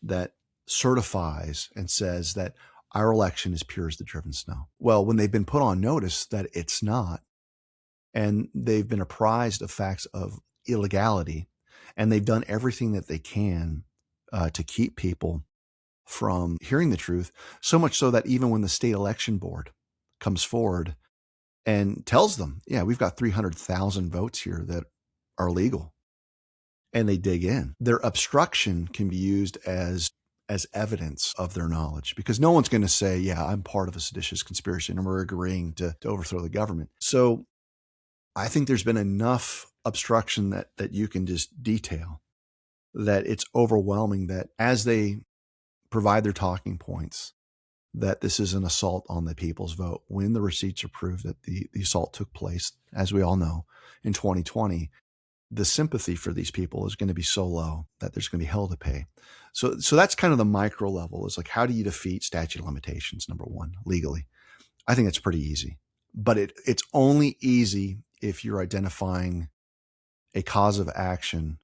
S1: that certifies and says that our election is pure as the driven snow. Well, when they've been put on notice that it's not, and they've been apprised of facts of illegality, and they've done everything that they can to keep people from hearing the truth, so much so that even when the state election board comes forward and tells them, yeah, we've got 300,000 votes here that are legal, and they dig in, their obstruction can be used as evidence of their knowledge, because no one's going to say, yeah, I'm part of a seditious conspiracy and we're agreeing to overthrow the government. So I think there's been enough obstruction that you can just detail that it's overwhelming, that as they provide their talking points, that this is an assault on the people's vote, when the receipts are proved that the assault took place, as we all know, in 2020, the sympathy for these people is going to be so low that there's going to be hell to pay. So that's kind of the micro level, is like, how do you defeat statute of limitations, number one, legally? I think it's pretty easy, but it's only easy if you're identifying a cause of action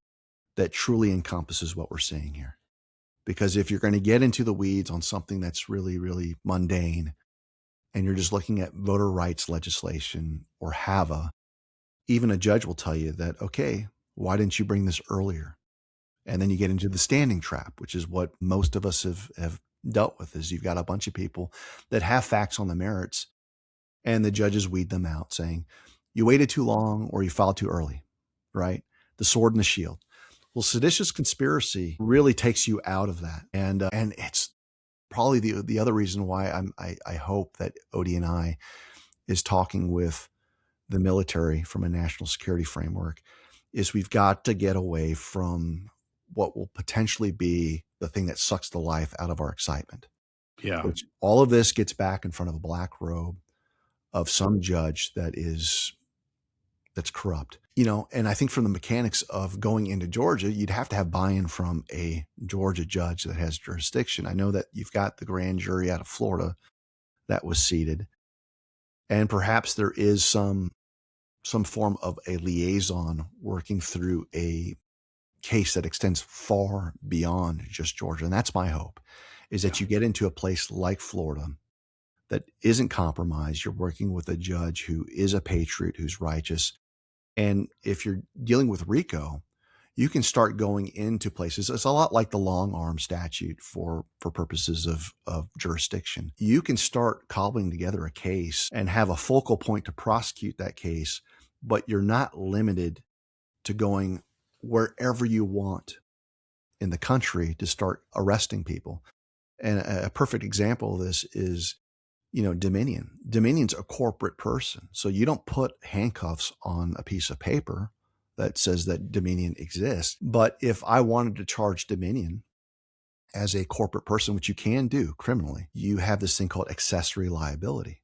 S1: that truly encompasses what we're seeing here. Because if you're going to get into the weeds on something that's really, really mundane, and you're just looking at voter rights legislation or HAVA, even a judge will tell you that, okay, why didn't you bring this earlier? And then you get into the standing trap, which is what most of us have dealt with, is you've got a bunch of people that have facts on the merits, and the judges weed them out, saying, you waited too long or you filed too early, right? The sword and the shield. Well, seditious conspiracy really takes you out of that. And it's probably the other reason why I hope that ODNI is talking with the military from a national security framework, is we've got to get away from what will potentially be the thing that sucks the life out of our excitement.
S2: Yeah.
S1: Which all of this gets back in front of a black robe of some judge that's corrupt. And I think from the mechanics of going into Georgia, you'd have to have buy-in from a Georgia judge that has jurisdiction. I know that you've got the grand jury out of Florida that was seated, and perhaps there is some form of a liaison working through a case that extends far beyond just Georgia. And that's my hope, is that you get into a place like Florida that isn't compromised. You're working with a judge who is a patriot, who's righteous. And if you're dealing with RICO, you can start going into places. It's a lot like the long arm statute for purposes of jurisdiction. You can start cobbling together a case and have a focal point to prosecute that case, but you're not limited to going wherever you want in the country to start arresting people. And a perfect example of this is, Dominion. Dominion's a corporate person. So you don't put handcuffs on a piece of paper that says that Dominion exists. But if I wanted to charge Dominion as a corporate person, which you can do criminally, you have this thing called accessory liability.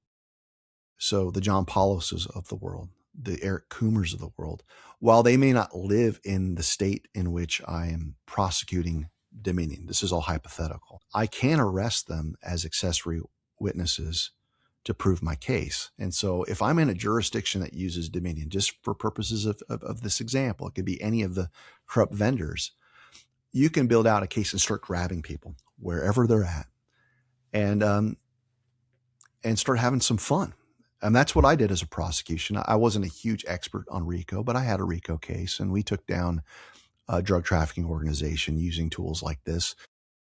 S1: So the John Pauloses of the world, the Eric Coomers of the world, while they may not live in the state in which I am prosecuting Dominion, this is all hypothetical, I can arrest them as accessory witnesses to prove my case. And so if I'm in a jurisdiction that uses Dominion, just for purposes of this example, it could be any of the corrupt vendors, you can build out a case and start grabbing people wherever they're at, and start having some fun. And that's what I did as a prosecution. I wasn't a huge expert on RICO, but I had a RICO case, and we took down a drug trafficking organization using tools like this.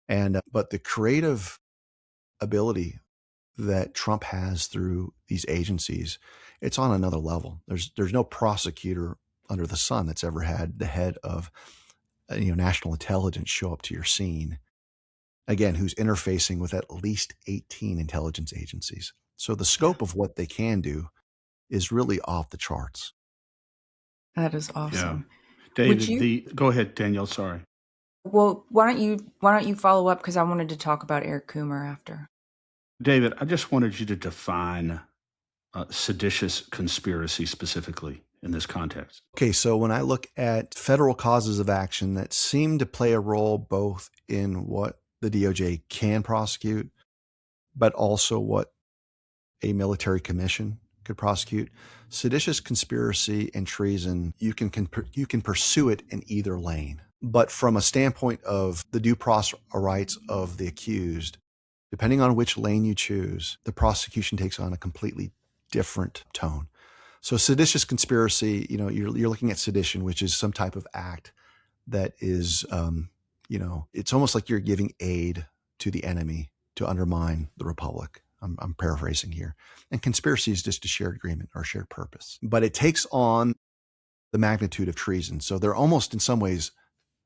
S1: But the creative ability that Trump has through these agencies, it's on another level. There's no prosecutor under the sun that's ever had the head of national intelligence show up to your scene, again, who's interfacing with at least 18 intelligence agencies. So the scope of what they can do is really off the charts.
S3: That is awesome.
S2: Yeah. David, go ahead, Danielle. Sorry.
S3: Well, why don't you follow up, because I wanted to talk about Eric Coomer after.
S2: David, I just wanted you to define seditious conspiracy specifically in this context.
S1: Okay, so when I look at federal causes of action that seem to play a role both in what the DOJ can prosecute but also what a military commission could prosecute. Seditious conspiracy and treason, you can pursue it in either lane. But from a standpoint of the due process rights of the accused, depending on which lane you choose, the prosecution takes on a completely different tone. So seditious conspiracy, you're looking at sedition, which is some type of act that is, it's almost like you're giving aid to the enemy to undermine the republic. I'm paraphrasing here. And conspiracy is just a shared agreement or shared purpose. But it takes on the magnitude of treason. So they're almost in some ways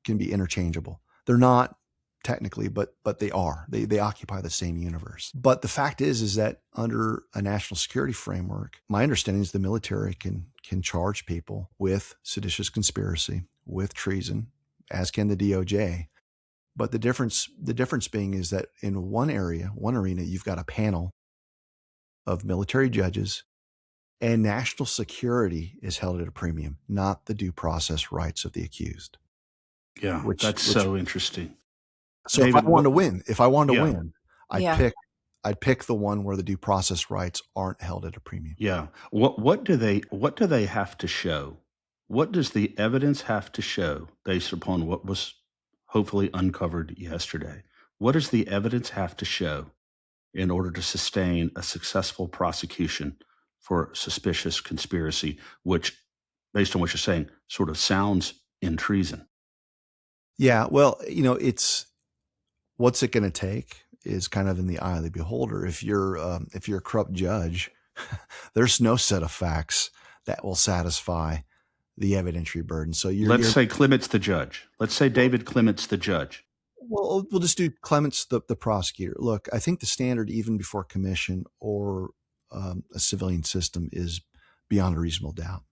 S1: can be interchangeable. They're not technically, but they are. They occupy the same universe. But the fact is that under a national security framework, my understanding is the military can charge people with seditious conspiracy, with treason, as can the DOJ. But the difference being is that in one arena, you've got a panel of military judges, and national security is held at a premium, not the due process rights of the accused.
S2: Yeah, that's so interesting.
S1: So David, if I wanted to win, I'd pick the one where the due process rights aren't held at a premium.
S2: Yeah. What do they have to show? What does the evidence have to show based upon what was hopefully uncovered yesterday? What does the evidence have to show in order to sustain a successful prosecution for suspicious conspiracy, which, based on what you're saying, sort of sounds in treason?
S1: Yeah, well, it's what's it going to take is kind of in the eye of the beholder. If you're a corrupt judge, there's no set of facts that will satisfy the evidentiary burden. So
S2: let's say Clements the judge. Let's say David Clements the judge.
S1: Well, we'll just do Clements the prosecutor. Look, I think the standard, even before commission or a civilian system, is beyond a reasonable doubt,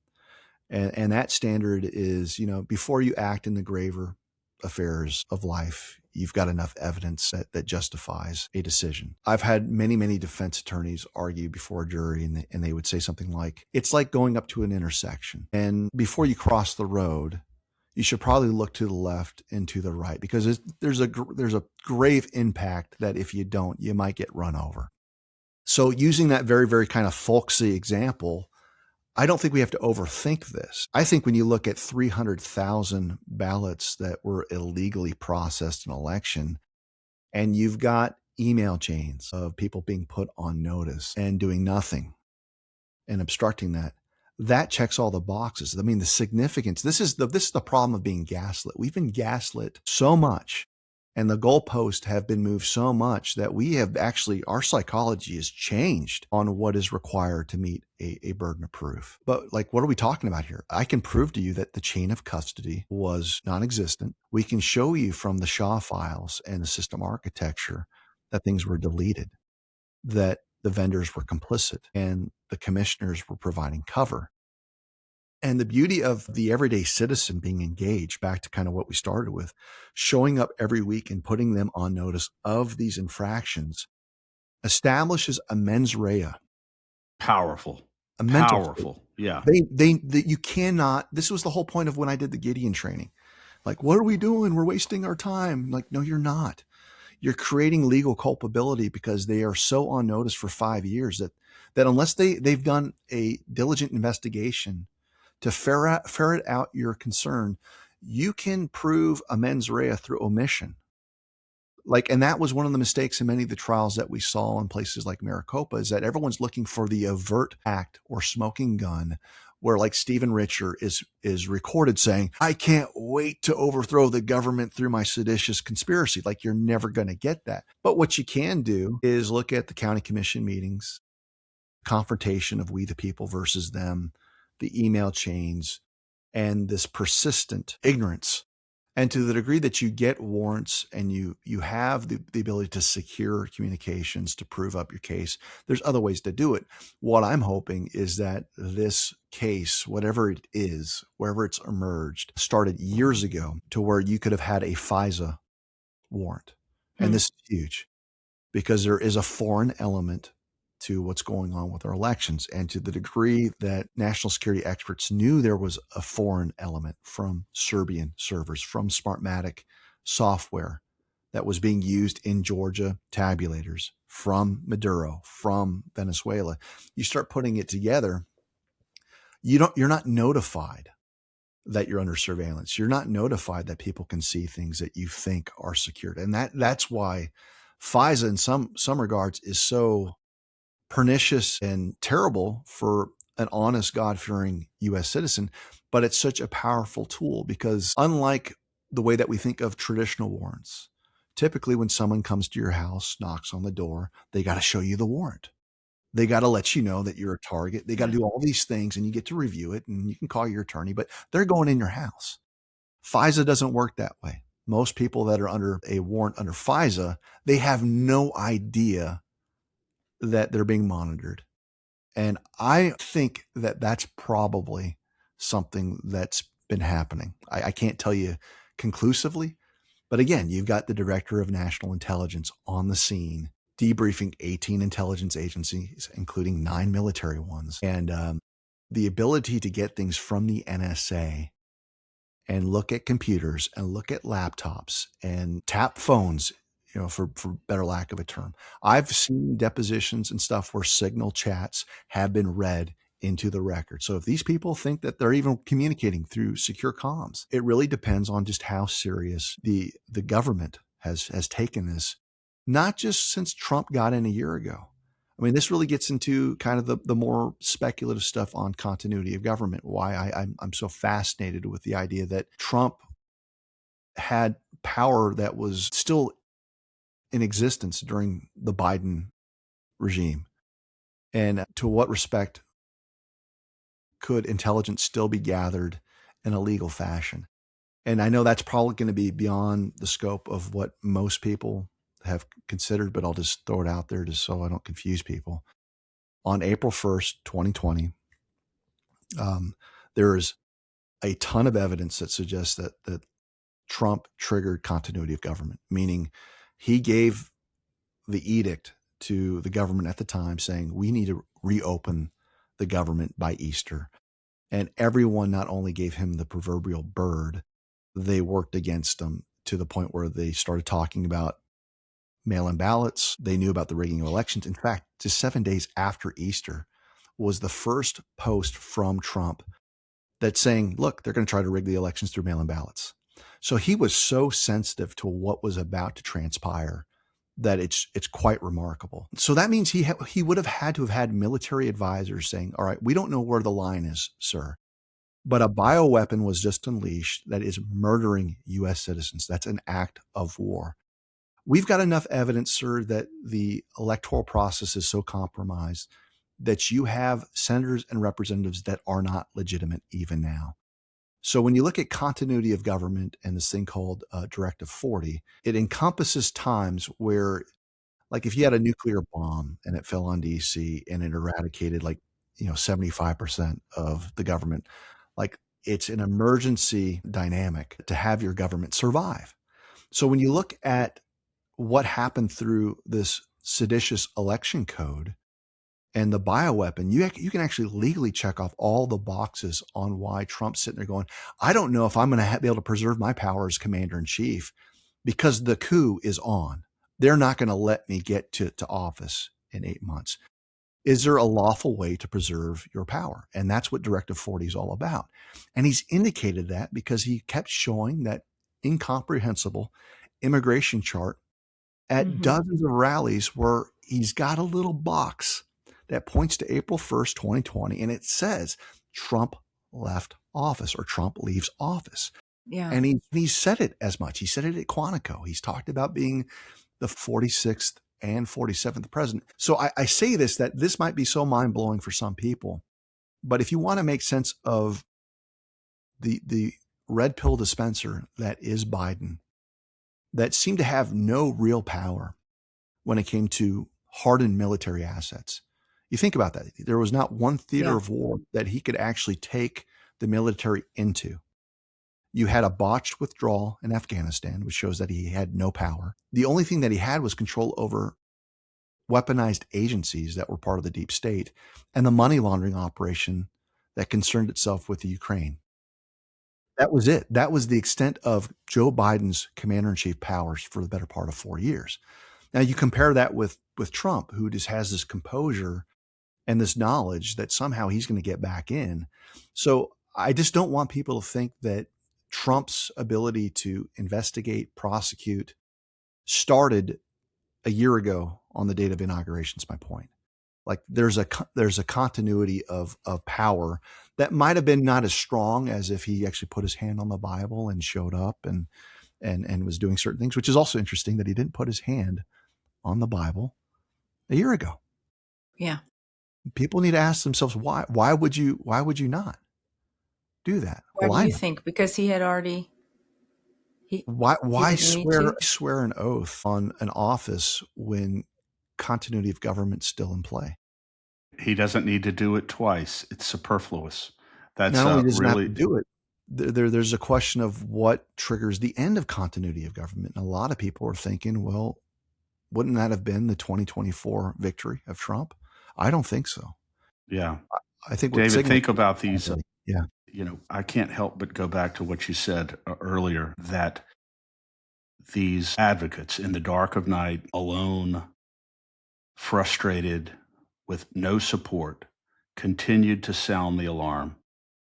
S1: and that standard is, before you act in the graver affairs of life, you've got enough evidence that justifies a decision. I've had many defense attorneys argue before a jury, and they would say something like, it's like going up to an intersection, and before you cross the road, you should probably look to the left and to the right, because there's a grave impact that if you don't, you might get run over. So using that very, very kind of folksy example, I don't think we have to overthink this. I think when you look at 300,000 ballots that were illegally processed in an election, and you've got email chains of people being put on notice and doing nothing and obstructing that checks all the boxes. I mean, the significance, this is the problem of being gaslit. We've been gaslit so much, and the goalposts have been moved so much that we have actually, our psychology has changed on what is required to meet a burden of proof. But what are we talking about here? I can prove to you that the chain of custody was non-existent. We can show you from the SHA files and the system architecture that things were deleted, that the vendors were complicit, and the commissioners were providing cover. And the beauty of the everyday citizen being engaged, back to kind of what we started with, showing up every week and putting them on notice of these infractions, establishes a mens rea.
S2: Powerful.
S1: A mental
S2: powerful.
S1: State.
S2: Yeah.
S1: You cannot, this was the whole point of when I did the Gideon training. What are we doing? We're wasting our time. No, you're not. You're creating legal culpability because they are so on notice for 5 years that unless they've done a diligent investigation to ferret out your concern, you can prove a mens rea through omission. And that was one of the mistakes in many of the trials that we saw in places like Maricopa, is that everyone's looking for the overt act or smoking gun, where Stephen Richer is recorded saying, I can't wait to overthrow the government through my seditious conspiracy. You're never going to get that. But what you can do is look at the county commission meetings, confrontation of we the people versus them, the email chains, and this persistent ignorance. And to the degree that you get warrants and you have the ability to secure communications to prove up your case, there's other ways to do it. What I'm hoping is that this case, whatever it is, wherever it's emerged, started years ago, to where you could have had a FISA warrant. And this is huge, because there is a foreign element to what's going on with our elections. And to the degree that national security experts knew there was a foreign element from Serbian servers, from Smartmatic software that was being used in Georgia tabulators, from Maduro, from Venezuela, you start putting it together, you're not notified that you're under surveillance. You're not notified that people can see things that you think are secured. And that's why FISA in some regards is so pernicious and terrible for an honest, God-fearing U.S. citizen, but it's such a powerful tool because unlike the way that we think of traditional warrants, typically when someone comes to your house, knocks on the door, they got to show you the warrant. They got to let you know that you're a target. They got to do all these things and you get to review it and you can call your attorney, but they're going in your house. FISA doesn't work that way. Most people that are under a warrant under FISA, they have no idea that they're being monitored. And I think that that's probably something that's been happening. I can't tell you conclusively, but again, you've got the director of national intelligence on the scene debriefing 18 intelligence agencies, including 9 military ones. And the ability to get things from the NSA and look at computers and look at laptops and tap phones, for better lack of a term. I've seen depositions and stuff where signal chats have been read into the record. So if these people think that they're even communicating through secure comms, it really depends on just how serious the government has taken this, not just since Trump got in a year ago. I mean, this really gets into kind of the more speculative stuff on continuity of government, why I'm so fascinated with the idea that Trump had power that was still in existence during the Biden regime. And to what respect could intelligence still be gathered in a legal fashion? And I know that's probably going to be beyond the scope of what most people have considered, but I'll just throw it out there just so I don't confuse people. On April 1st, 2020, there is a ton of evidence that suggests that Trump triggered continuity of government, meaning he gave the edict to the government at the time saying, we need to reopen the government by Easter. And everyone not only gave him the proverbial bird, they worked against him to the point where they started talking about mail-in ballots. They knew about the rigging of elections. In fact, just 7 days after Easter was the first post from Trump that's saying, look, they're going to try to rig the elections through mail-in ballots. So he was so sensitive to what was about to transpire that it's quite remarkable. So that means he would have had to have had military advisors saying, all right, we don't know where the line is, sir, but a bioweapon was just unleashed that is murdering U.S. citizens. That's an act of war. We've got enough evidence, sir, that the electoral process is so compromised that you have senators and representatives that are not legitimate even now. So when you look at continuity of government and this thing called Directive 40, it encompasses times where, like if you had a nuclear bomb and it fell on DC and it eradicated 75% of the government, like it's an emergency dynamic to have your government survive. So when you look at what happened through this seditious election code and the bioweapon, you can actually legally check off all the boxes on why Trump's sitting there going, I don't know if I'm going to be able to preserve my power as commander in chief because the coup is on. They're not going to let me get to office in 8 months. Is there a lawful way to preserve your power? And that's what Directive 40 is all about. And he's indicated that because he kept showing that incomprehensible immigration chart at dozens of rallies where he's got a little box that points to April 1st, 2020, and it says Trump left office or Trump leaves office.
S3: Yeah.
S1: And he said it as much. He said it at Quantico. He's talked about being the 46th and 47th president. So I say that this might be so mind-blowing for some people, but if you want to make sense of the red pill dispenser that is Biden, that seemed to have no real power when it came to hardened military assets. You think about that. There was not one theater of war that he could actually take the military into. You had a botched withdrawal in Afghanistan, which shows that he had no power. The only thing that he had was control over weaponized agencies that were part of the deep state and the money laundering operation that concerned itself with the Ukraine. That was it. That was the extent of Joe Biden's commander-in-chief powers for the better part of 4 years. Now you compare that with with Trump, who just has this composure and this knowledge that somehow he's going to get back in. So I just don't want people to think that Trump's ability to investigate, prosecute started a year ago on the date of inauguration is my point. Like there's a continuity of power that might have been not as strong as if he actually put his hand on the Bible and showed up and was doing certain things, which is also interesting that he didn't put his hand on the Bible a year ago.
S3: Yeah.
S1: People need to ask themselves why would you not do that?
S3: Why do you think? Because he had already
S1: why
S3: didn't need
S1: swear an oath on an office when continuity of government's still in play?
S2: He doesn't need to do it twice. It's superfluous. That's
S1: Not only does he
S2: really
S1: have to do it, there's a question of what triggers the end of continuity of government. And a lot of people are thinking, well, wouldn't that have been the 2024 victory of Trump? I don't think so.
S2: Yeah.
S1: I think
S2: David, think about these.
S1: Yeah.
S2: I can't help but go back to what you said earlier, that these advocates in the dark of night, alone, frustrated, with no support, continued to sound the alarm,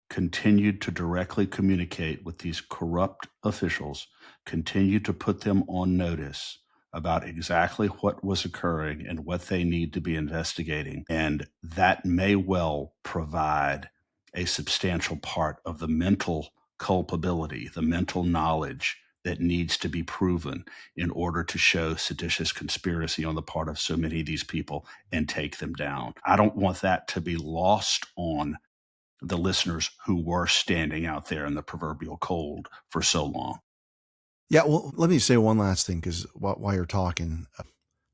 S2: continued to directly communicate with these corrupt officials, continued to put them on notice about exactly what was occurring and what they need to be investigating. And that may well provide a substantial part of the mental culpability, the mental knowledge that needs to be proven in order to show seditious conspiracy on the part of so many of these people and take them down. I don't want that to be lost on the listeners who were standing out there in the proverbial cold for so long.
S1: Yeah, well, let me say one last thing, because while you're talking,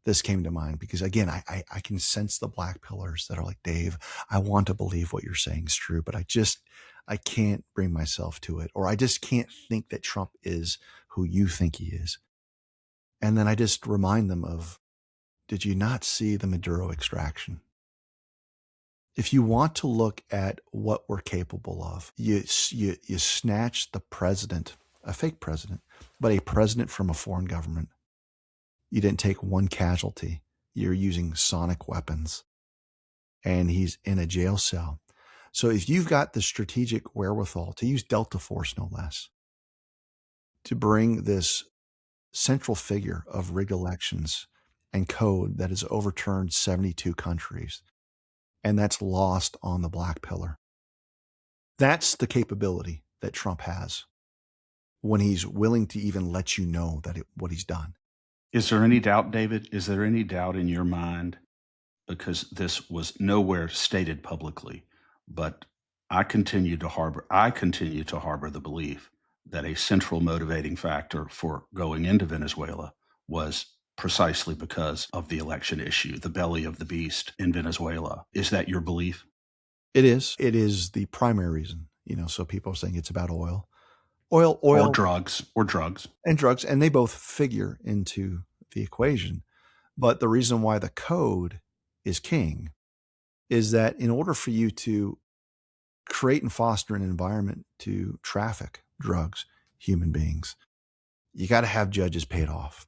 S1: this came to mind, because again, I can sense the black pillars that are like, Dave, I want to believe what you're saying is true, but I can't bring myself to it, or I just can't think that Trump is who you think he is. And then I just remind them of, did you not see the Maduro extraction? If you want to look at what we're capable of, you snatch the president, a fake president, but a president from a foreign government. You didn't take one casualty. You're using sonic weapons, and he's in a jail cell. So if you've got the strategic wherewithal to use Delta Force, no less, to bring this central figure of rigged elections and code that has overturned 72 countries, and that's lost on the black pillar, that's the capability that Trump has when he's willing to even let you know that what he's done.
S2: Is there any doubt, David? Is there any doubt in your mind? Because this was nowhere stated publicly, but I continue to harbor the belief that a central motivating factor for going into Venezuela was precisely because of the election issue, the belly of the beast in Venezuela. Is that your belief?
S1: It is. It is the primary reason. So people are saying it's about oil, or
S2: drugs,
S1: and drugs, and they both figure into the equation. But the reason why the code is king is that in order for you to create and foster an environment to traffic drugs, human beings, you got to have judges paid off.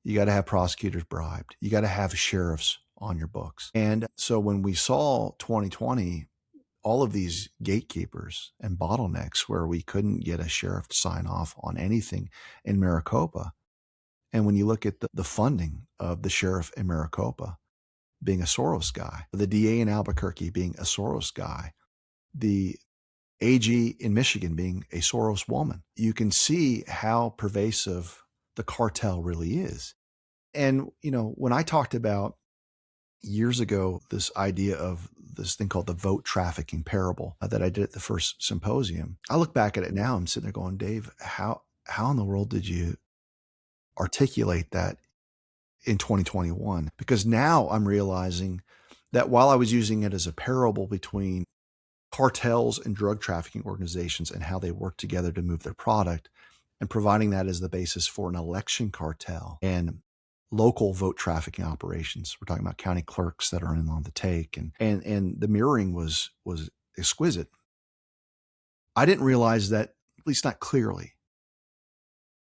S1: You got to have prosecutors bribed. You got to have sheriffs on your books. And so when we saw 2020, all of these gatekeepers and bottlenecks where we couldn't get a sheriff to sign off on anything in Maricopa, and when you look at the funding of the sheriff in Maricopa being a Soros guy, the DA in Albuquerque being a Soros guy, the AG in Michigan being a Soros woman, you can see how pervasive the cartel really is. And, when I talked about years ago this idea of this thing called the vote trafficking parable that I did at the first symposium, I look back at it now, I'm sitting there going, Dave, how in the world did you articulate that in 2021? Because now I'm realizing that while I was using it as a parable between cartels and drug trafficking organizations and how they work together to move their product, and providing that as the basis for an election cartel and local vote trafficking operations. We're talking about county clerks that are in on the take, and the mirroring was exquisite. I didn't realize that, at least not clearly,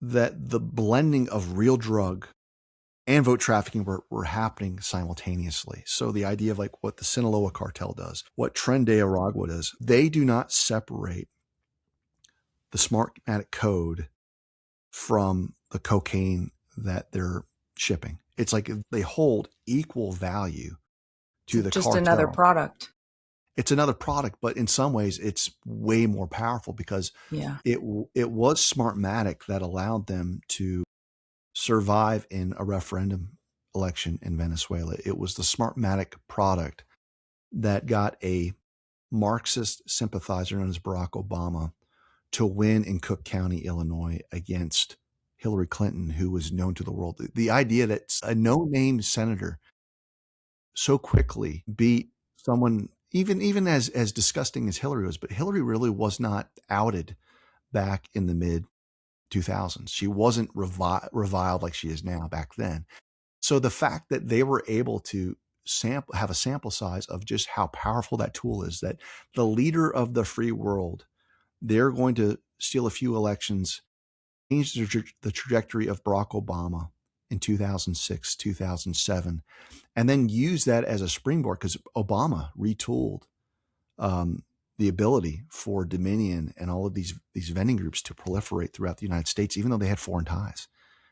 S1: that the blending of real drug and vote trafficking were happening simultaneously. So the idea of like what the Sinaloa cartel does, what Tren de Aragua does, they do not separate the Smartmatic code from the cocaine that they're shipping. It's like they hold equal value to the
S3: Just
S1: cartel.
S3: another product.
S1: It's another product, but in some ways it's way more powerful because it was Smartmatic that allowed them to survive in a referendum election in Venezuela. It was the Smartmatic product that got a Marxist sympathizer known as Barack Obama to win in Cook County, Illinois against Hillary Clinton, who was known to the world. The idea that a no-name senator so quickly beat someone, even as disgusting as Hillary was, but Hillary really was not outed back in the mid 2000s. She wasn't reviled like she is now back then. So the fact that they were able to have a sample size of just how powerful that tool is, that the leader of the free world, they're going to steal a few elections, change the trajectory of Barack Obama in 2006, 2007, and then use that as a springboard because Obama retooled the ability for Dominion and all of these vending groups to proliferate throughout the United States, even though they had foreign ties.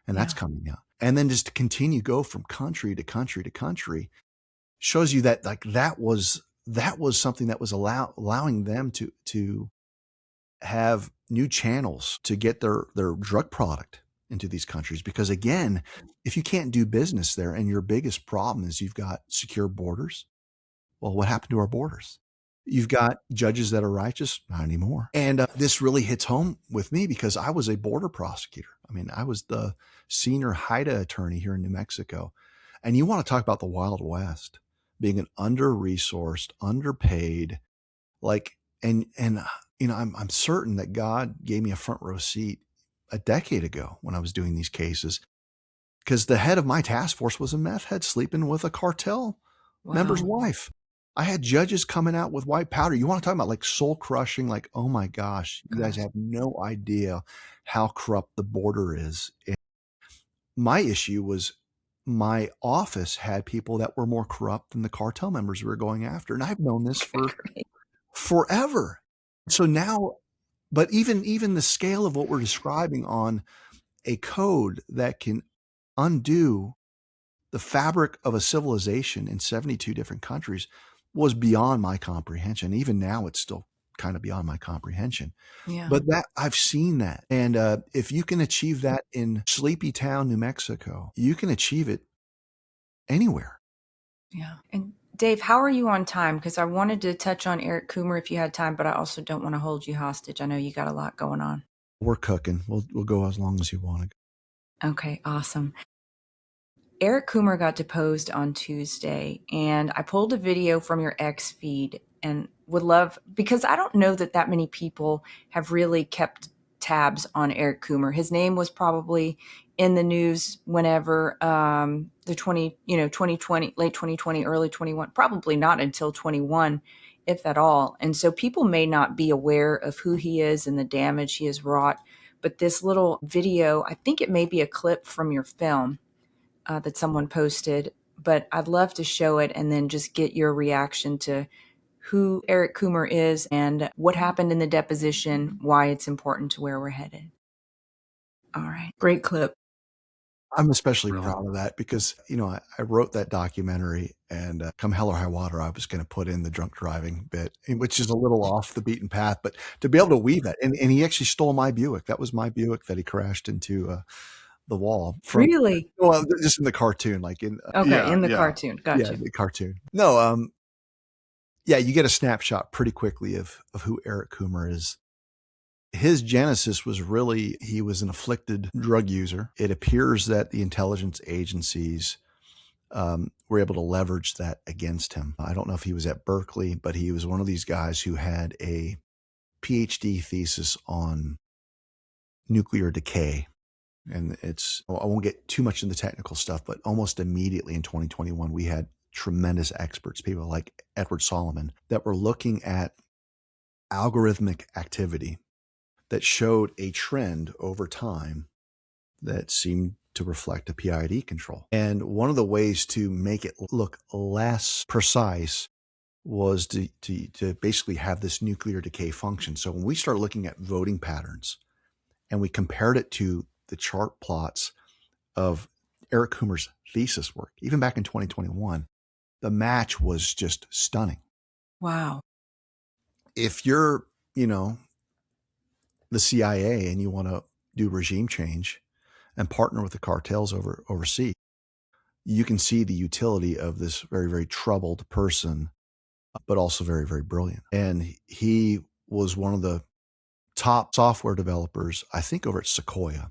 S1: And that's coming out. And then just to continue go from country to country to country shows you that like that was something that was allowing them to have new channels to get their drug product into these countries. Because again, if you can't do business there and your biggest problem is you've got secure borders, well, what happened to our borders? You've got judges that are righteous, not anymore. And this really hits home with me because I was a border prosecutor. I mean, I was the senior HIDTA attorney here in New Mexico. And you want to talk about the Wild West, being an under-resourced, underpaid, like, and you know, I'm certain that God gave me a front row seat a decade ago when I was doing these cases, because the head of my task force was a meth head sleeping with a cartel member's wife. I had judges coming out with white powder. You want to talk about like soul crushing, like, oh my gosh, you guys have no idea how corrupt the border is. And my issue was my office had people that were more corrupt than the cartel members we were going after. And I've known this for forever. So now, but even the scale of what we're describing on a code that can undo the fabric of a civilization in 72 different countries was beyond my comprehension. Even now, it's still kind of beyond my comprehension. But that I've seen that. And if you can achieve that in Sleepy Town, New Mexico, you can achieve it anywhere.
S3: Yeah. And Dave, how are you on time? Because I wanted to touch on Eric Coomer if you had time, but I also don't want to hold you hostage. I know you got a lot going on.
S1: We're cooking. We'll go as long as you want to go.
S3: Okay, awesome. Eric Coomer got deposed on Tuesday, and I pulled a video from your X feed and would love, because I don't know that many people have really kept tabs on Eric Coomer. His name was probably in the news whenever the 2020, late 2020, early 21, probably not until 21, if at all. And so people may not be aware of who he is and the damage he has wrought. But this little video, I think it may be a clip from your film that someone posted, but I'd love to show it and then just get your reaction to who Eric Coomer is and what happened in the deposition, why it's important to where we're headed. All right. Great clip.
S1: I'm especially proud of that because, you know, I wrote that documentary and come hell or high water, I was going to put in the drunk driving bit, which is a little off the beaten path, but to be able to weave it. And he actually stole my Buick. That was my Buick that he crashed into the wall.
S3: Really?
S1: Well, just in the cartoon, like in
S3: the cartoon. Gotcha.
S1: Yeah, the cartoon. No, yeah, you get a snapshot pretty quickly of who Eric Coomer is. His genesis was really, he was an afflicted drug user. It appears that the intelligence agencies were able to leverage that against him. I don't know if he was at Berkeley, but he was one of these guys who had a PhD thesis on nuclear decay. And I won't get too much into the technical stuff, but almost immediately in 2021, we had tremendous experts, people like Edward Solomon, that were looking at algorithmic activity that showed a trend over time that seemed to reflect a PID control. And one of the ways to make it look less precise was to basically have this nuclear decay function. So when we started looking at voting patterns and we compared it to the chart plots of Eric Coomer's thesis work, even back in 2021, the match was just stunning.
S3: Wow.
S1: If you're, the CIA and you want to do regime change and partner with the cartels overseas, you can see the utility of this very, very troubled person, but also very, very brilliant. And he was one of the top software developers, I think, over at Sequoia,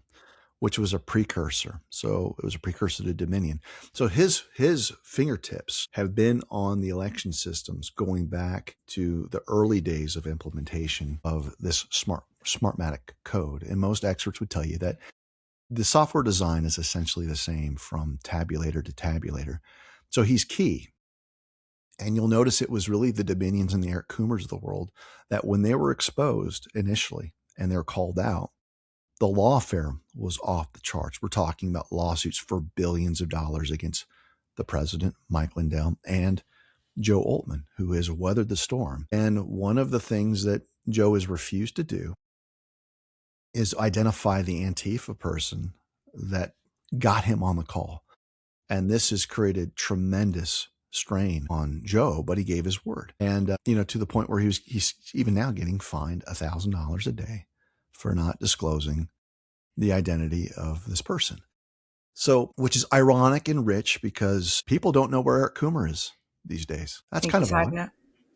S1: which was a precursor. So it was a precursor to Dominion. So his fingertips have been on the election systems going back to the early days of implementation of this Smartmatic code. And most experts would tell you that the software design is essentially the same from tabulator to tabulator. So he's key. And you'll notice it was really the Dominions and the Eric Coomers of the world that when they were exposed initially and they're called out, the lawfare was off the charts. We're talking about lawsuits for billions of dollars against the president, Mike Lindell, and Joe Altman, who has weathered the storm. And one of the things that Joe has refused to do is identify the Antifa person that got him on the call. And this has created tremendous strain on Joe, but he gave his word. And, to the point where he's even now getting fined $1,000 a day for not disclosing the identity of this person. So, which is ironic and rich because people don't know where Eric Coomer is these days. That's kind of odd.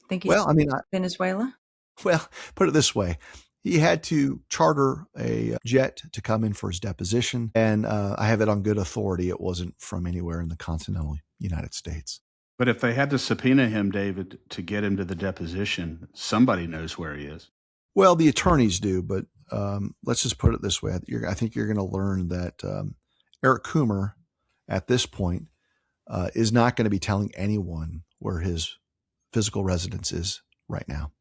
S3: Think he's Venezuela?
S1: Well, put it this way. He had to charter a jet to come in for his deposition. And I have it on good authority. It wasn't from anywhere in the continental United States.
S2: But if they had to subpoena him, David, to get him to the deposition, somebody knows where he is.
S1: Well, the attorneys do, but let's just put it this way. I think you're going to learn that Eric Coomer at this point is not going to be telling anyone where his physical residence is right now.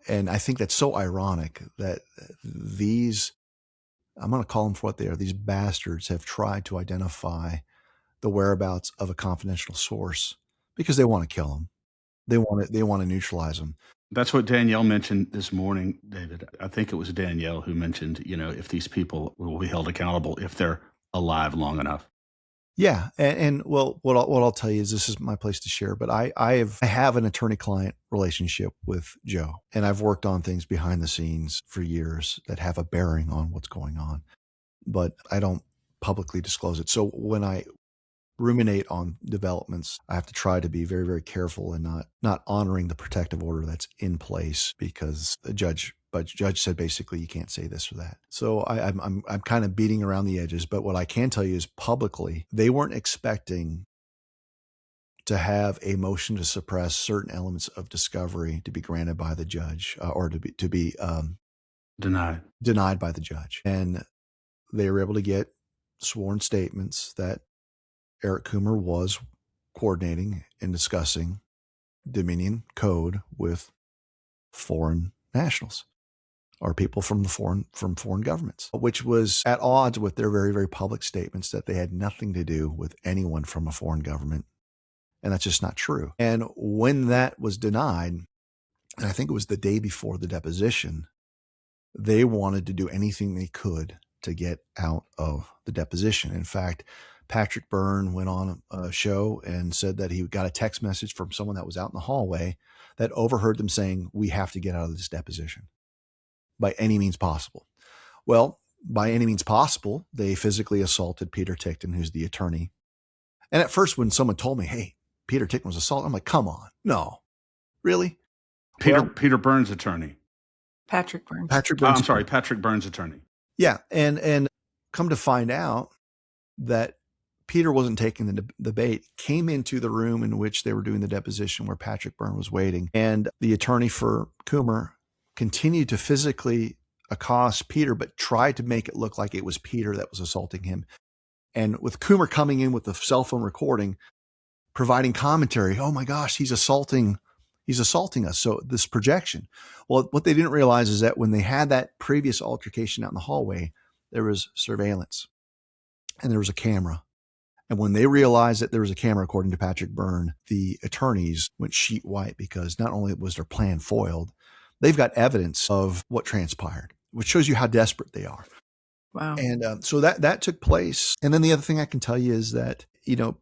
S1: And I think that's so ironic that these, I'm going to call them for what they are, these bastards have tried to identify the whereabouts of a confidential source because they want to kill him. They want to neutralize him.
S2: That's what Danielle mentioned this morning, David. I think it was Danielle who mentioned, if these people will be held accountable if they're alive long enough.
S1: Yeah. And well, what I'll tell you is this is my place to share, but I have an attorney-client relationship with Joe, and I've worked on things behind the scenes for years that have a bearing on what's going on, but I don't publicly disclose it. So when I ruminate on developments, I have to try to be very, very careful and not honoring the protective order that's in place because the judge said basically you can't say this or that. So I'm kind of beating around the edges. But what I can tell you is publicly, they weren't expecting to have a motion to suppress certain elements of discovery to be granted by the judge or to be denied by the judge. And they were able to get sworn statements that Eric Coomer was coordinating and discussing Dominion code with foreign nationals or people from foreign governments, which was at odds with their very, very public statements that they had nothing to do with anyone from a foreign government. And that's just not true. And when that was denied, and I think it was the day before the deposition, they wanted to do anything they could to get out of the deposition. In fact, Patrick Byrne went on a show and said that he got a text message from someone that was out in the hallway that overheard them saying, "We have to get out of this deposition by any means possible." Well, by any means possible, they physically assaulted Peter Tickton, who's the attorney. And at first, when someone told me, "Hey, Peter Tickton was assaulted," I'm like, "Come on, no, really?"
S2: Peter Byrne's attorney.
S3: Patrick Byrne's.
S2: Patrick Byrne's attorney.
S1: Yeah, and come to find out that Peter wasn't taking the debate, came into the room in which they were doing the deposition where Patrick Byrne was waiting. And the attorney for Coomer continued to physically accost Peter, but tried to make it look like it was Peter that was assaulting him. And with Coomer coming in with the cell phone recording, providing commentary, "Oh my gosh, he's assaulting us." So this projection. Well, what they didn't realize is that when they had that previous altercation out in the hallway, there was surveillance. and there was a camera. And when they realized that there was a camera, according to Patrick Byrne, the attorneys went sheet white, because not only was their plan foiled, they've got evidence of what transpired, which shows you how desperate they are.
S3: Wow.
S1: And so that took place. And then the other thing I can tell you is that,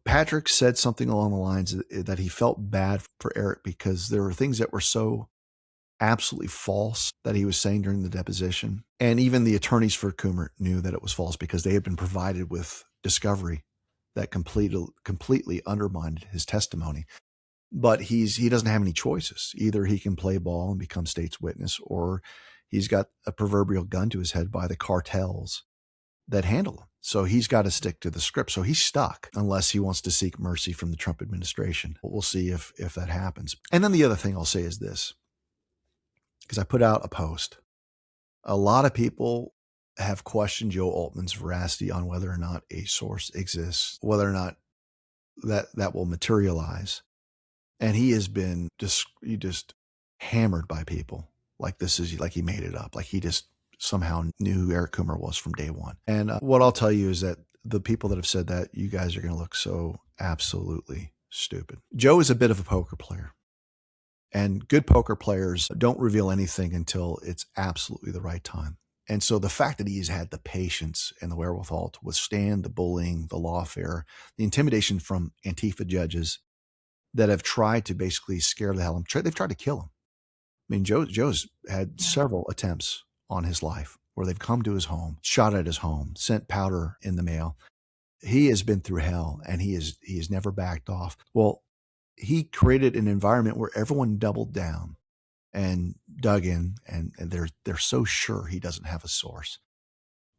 S1: Patrick said something along the lines that he felt bad for Eric because there were things that were so absolutely false that he was saying during the deposition. And even the attorneys for Coomer knew that it was false because they had been provided with discovery that completely undermined his testimony. But he doesn't have any choices. Either he can play ball and become state's witness, or he's got a proverbial gun to his head by the cartels that handle him. So he's got to stick to the script. So he's stuck unless he wants to seek mercy from the Trump administration. We'll see if that happens. And then the other thing I'll say is this, because I put out a post. A lot of people have questioned Joe Altman's veracity on whether or not a source exists, whether or not that will materialize. And he has been just hammered by people like this is like he made it up, like he just somehow knew who Eric Coomer was from day one. And what I'll tell you is that the people that have said that, you guys are going to look so absolutely stupid. Joe is a bit of a poker player. And good poker players don't reveal anything until it's absolutely the right time. And so the fact that he's had the patience and the wherewithal to withstand the bullying, the lawfare, the intimidation from Antifa judges that have tried to basically scare the hell out of him. They've tried to kill him. I mean, Joe's had several attempts on his life where they've come to his home, shot at his home, sent powder in the mail. He has been through hell, and he has never backed off. Well, he created an environment where everyone doubled down and dug in, and they're so sure he doesn't have a source.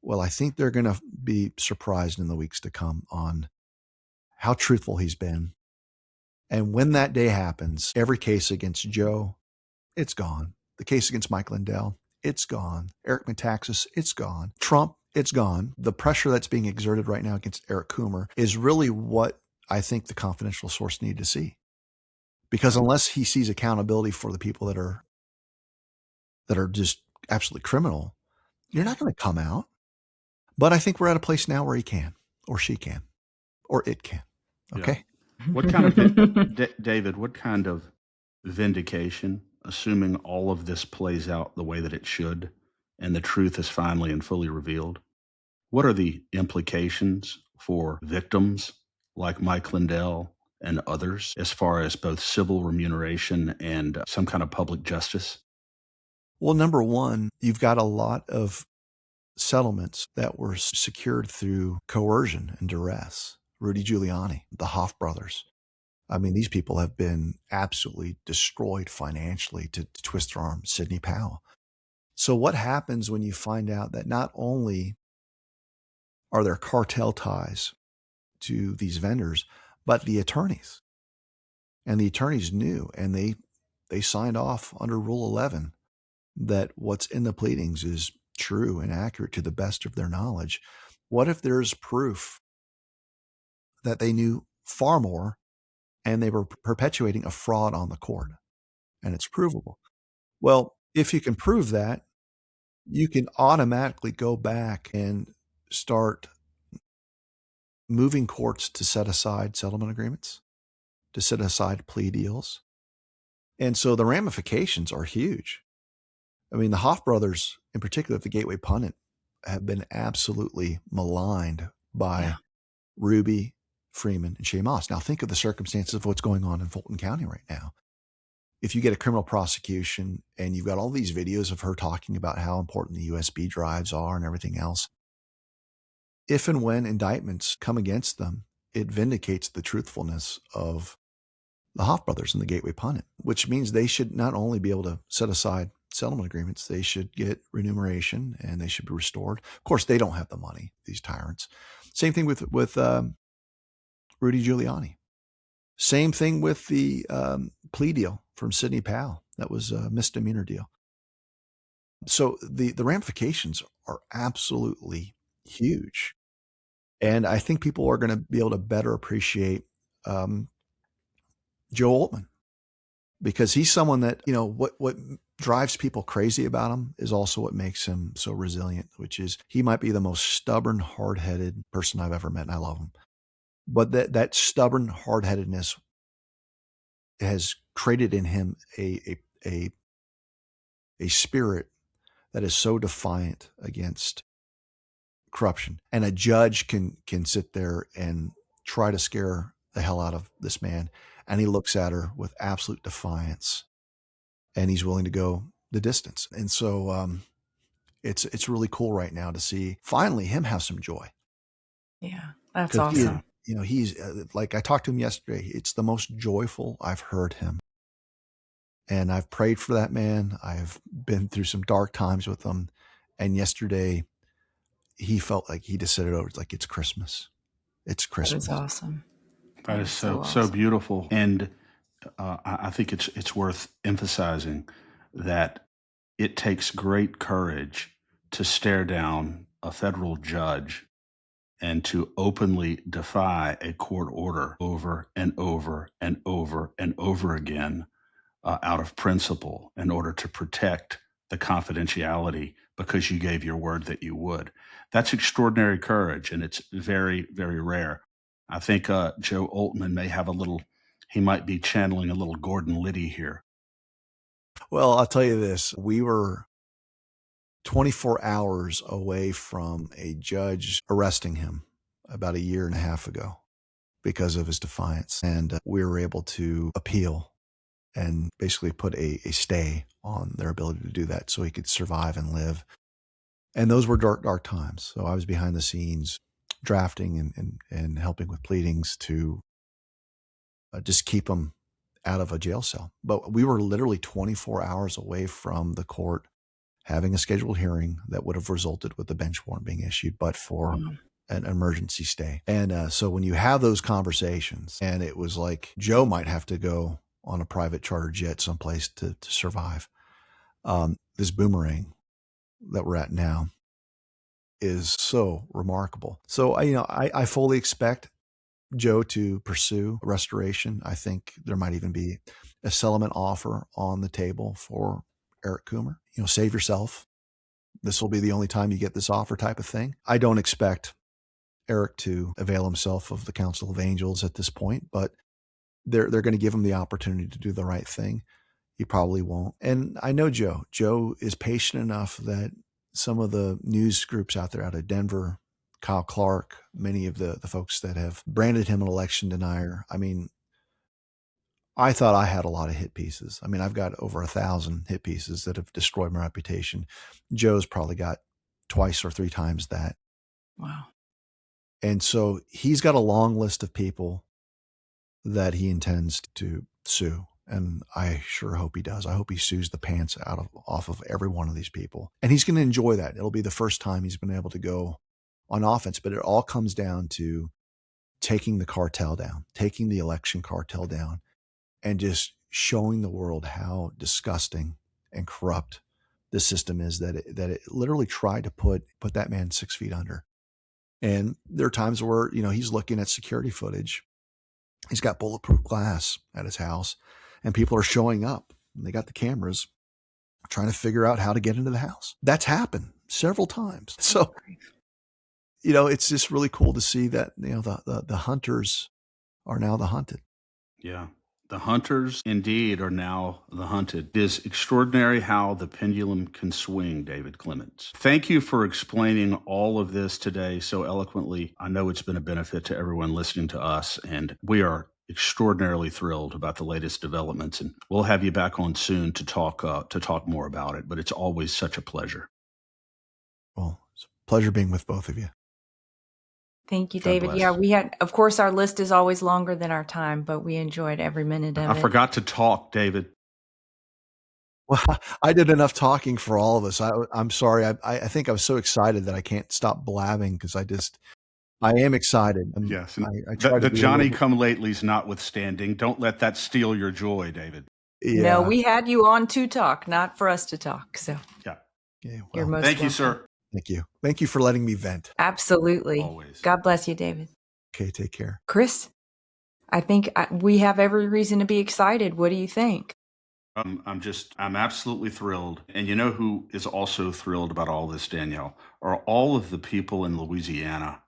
S1: Well, I think they're going to be surprised in the weeks to come on how truthful he's been. And when that day happens, every case against Joe, it's gone. The case against Mike Lindell, it's gone. Eric Metaxas, it's gone. Trump, it's gone. The pressure that's being exerted right now against Eric Coomer is really what I think the confidential source needed to see. Because unless he sees accountability for the people that are just absolutely criminal, you're not going to come out. But I think we're at a place now where he can, or she can, or it can. Okay.
S2: Yeah. What kind of David? What kind of vindication, assuming all of this plays out the way that it should, and the truth is finally and fully revealed? What are the implications for victims like Mike Lindell and others, as far as both civil remuneration and some kind of public justice?
S1: Well, number one, you've got a lot of settlements that were secured through coercion and duress. Rudy Giuliani, the Hoff brothers. I mean, these people have been absolutely destroyed financially to twist their arm. Sidney Powell. So what happens when you find out that not only are there cartel ties to these vendors, but the attorneys? And the attorneys knew, and they signed off under Rule 11 that what's in the pleadings is true and accurate to the best of their knowledge. What if there's proof that they knew far more and they were perpetuating a fraud on the court, and it's provable? Well, if you can prove that, you can automatically go back and start moving courts to set aside settlement agreements, to set aside plea deals. And so the ramifications are huge. I mean, the Hoff brothers, in particular, the Gateway Pundit, have been absolutely maligned by Ruby, Freeman, and Shea Moss. Now, think of the circumstances of what's going on in Fulton County right now. If you get a criminal prosecution and you've got all these videos of her talking about how important the USB drives are and everything else, if and when indictments come against them, it vindicates the truthfulness of the Hoff brothers and the Gateway Pundit, which means they should not only be able to set aside settlement agreements, they should get remuneration and they should be restored. Of course, they don't have the money, these tyrants. Same thing with Rudy Giuliani. Same thing with the plea deal from Sidney Powell. That was a misdemeanor deal. So the ramifications are absolutely huge. And I think people are going to be able to better appreciate Joe Altman because he's someone that, what drives people crazy about him is also what makes him so resilient, which is he might be the most stubborn, hard-headed person I've ever met, and I love him. But that stubborn hard-headedness has created in him a spirit that is so defiant against corruption. And a judge can sit there and try to scare the hell out of this man, and he looks at her with absolute defiance, and he's willing to go the distance. And so it's really cool right now to see finally him have some joy.
S3: Yeah, that's
S1: 'Cause
S3: awesome.
S1: he's like, I talked to him yesterday. It's the most joyful I've heard him. And I've prayed for that man. I've been through some dark times with him. And yesterday he felt like he just said it over. It's like, it's Christmas. It's
S3: That
S1: Christmas.
S3: is awesome.
S2: That is so
S3: awesome.
S2: beautiful. And I think it's worth emphasizing that it takes great courage to stare down a federal judge and to openly defy a court order over and over and over and over again out of principle in order to protect the confidentiality because you gave your word that you would. That's extraordinary courage, and it's very, very rare. I think Joe Altman may have he might be channeling a little Gordon Liddy here.
S1: Well, I'll tell you this. We were 24 hours away from a judge arresting him about a year and a half ago because of his defiance. And we were able to appeal and basically put a stay on their ability to do that so he could survive and live. And those were dark, dark times. So I was behind the scenes drafting and helping with pleadings to just keep him out of a jail cell. But we were literally 24 hours away from the court having a scheduled hearing that would have resulted with the bench warrant being issued, but for an emergency stay. And so when you have those conversations, and it was like Joe might have to go on a private charter jet someplace to survive. This Boomerang that we're at now is so remarkable. So, I fully expect Joe to pursue restoration. I think there might even be a settlement offer on the table for Eric Coomer. Save yourself. This will be the only time you get this offer type of thing. I don't expect Eric to avail himself of the Council of Angels at this point, but they're going to give him the opportunity to do the right thing. He probably won't. And I know Joe. Joe is patient enough that some of the news groups out there out of Denver, Kyle Clark, many of the folks that have branded him an election denier. I mean, I thought I had a lot of hit pieces. I mean, I've got over 1,000 hit pieces that have destroyed my reputation. Joe's probably got twice or three times that.
S3: Wow.
S1: And so he's got a long list of people that he intends to sue. And I sure hope he does. I hope he sues the pants off of every one of these people. And he's going to enjoy that. It'll be the first time he's been able to go on offense, but it all comes down to taking the cartel down, taking the election cartel down, and just showing the world how disgusting and corrupt the system is, that it literally tried to put that man 6 feet under. And there are times where, he's looking at security footage. He's got bulletproof glass at his house, and people are showing up, and they got the cameras trying to figure out how to get into the house. That's happened several times. So, it's just really cool to see that, the hunters are now the hunted.
S2: Yeah. The hunters indeed are now the hunted. It is extraordinary how the pendulum can swing, David Clements. Thank you for explaining all of this today so eloquently. I know it's been a benefit to everyone listening to us, and we are extraordinarily thrilled about the latest developments. And we'll have you back on soon to talk more about it. But it's always such a pleasure.
S1: Well, it's a pleasure being with both of you.
S3: Thank you,
S2: God
S3: David.
S2: bless.
S3: Yeah, of course, our list is always longer than our time, but we enjoyed every minute of it.
S2: I forgot to talk, David.
S1: Well, I did enough talking for all of us. I'm sorry. I think I was so excited that I can't stop blabbing because I am excited. And
S2: Yes.
S1: I try
S2: The
S1: to be
S2: Johnny come latelys notwithstanding, don't let that steal your joy, David.
S1: Yeah.
S3: No, we had you on to talk, not for us to talk. So
S2: Yeah.
S1: Yeah,
S3: you're
S1: well,
S3: most
S2: Thank you,
S3: welcome.
S2: sir.
S1: thank you. Thank you for letting me vent.
S3: Absolutely.
S2: Always.
S3: God bless you, David.
S1: Okay, take care.
S3: Chris, I think we have every reason to be excited. What do you think?
S2: I'm absolutely thrilled. And you know who is also thrilled about all this, Danielle, are all of the people in Louisiana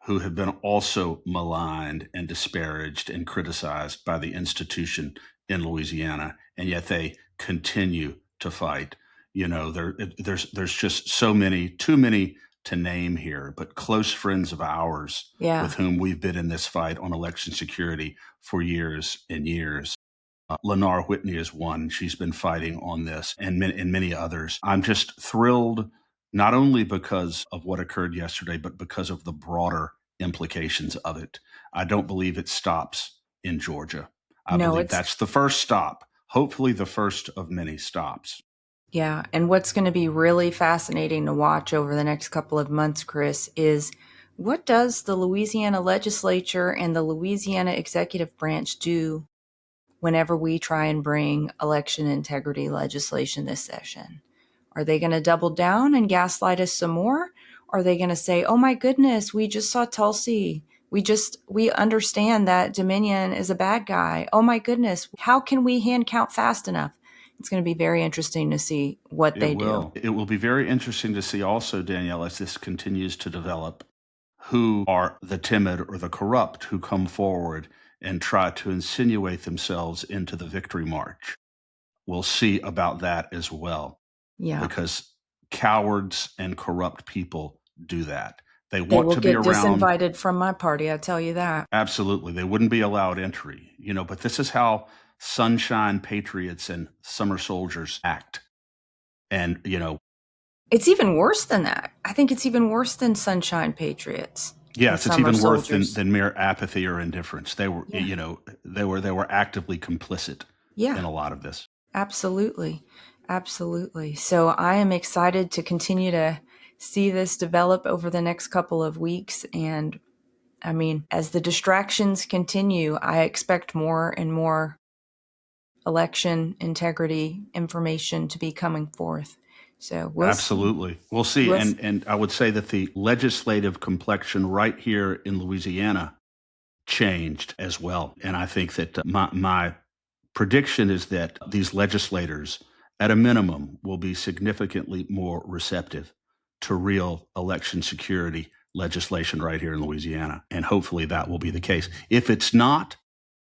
S2: who have been also maligned and disparaged and criticized by the institution in Louisiana, and yet they continue to fight. You know, there's just too many to name here, but close friends of ours
S3: Yeah.
S2: with whom we've been in this fight on election security for years and years. Lenore Whitney is one. She's been fighting on this, and many others. I'm just thrilled, not only because of what occurred yesterday, but because of the broader implications of it. I don't believe it stops in Georgia. I
S3: No,
S2: believe
S3: it's
S2: that's the first stop, hopefully the first of many stops.
S3: yeah. And what's going to be really fascinating to watch over the next couple of months, Chris, is what does the Louisiana legislature and the Louisiana executive branch do whenever we try and bring election integrity legislation this session? Are they going to double down and gaslight us some more? Are they going to say, oh my goodness, we just saw Tulsi. We understand that Dominion is a bad guy. Oh my goodness, how can we hand count fast enough? It's going to be very interesting to see what they do.
S2: It will be very interesting to see also, Danielle, as this continues to develop, who are the timid or the corrupt who come forward and try to insinuate themselves into the victory march. We'll see about that as well,
S3: Yeah.
S2: because cowards and corrupt people do that. They
S3: They
S2: want
S3: will
S2: to be
S3: get
S2: around.
S3: disinvited from my party, I tell you that.
S2: Absolutely. They wouldn't be allowed entry, but this is how sunshine patriots and summer soldiers act. And,
S3: It's even worse than that. I think it's even worse than Sunshine Patriots.
S2: yes,
S3: and
S2: it's even
S3: summer
S2: worse than,
S3: soldiers.
S2: than mere apathy or indifference. They were,
S3: Yeah.
S2: they were actively complicit
S3: Yeah.
S2: in a lot of this.
S3: Absolutely. Absolutely. So I am excited to continue to see this develop over the next couple of weeks. And I mean, as the distractions continue, I expect more and more election integrity information to be coming forth. So we'll
S2: Absolutely. We'll see.
S3: We'll
S2: And I would say that the legislative complexion right here in Louisiana changed as well. And I think that my prediction is that these legislators, at a minimum, will be significantly more receptive to real election security legislation right here in Louisiana. And hopefully that will be the case. If it's not,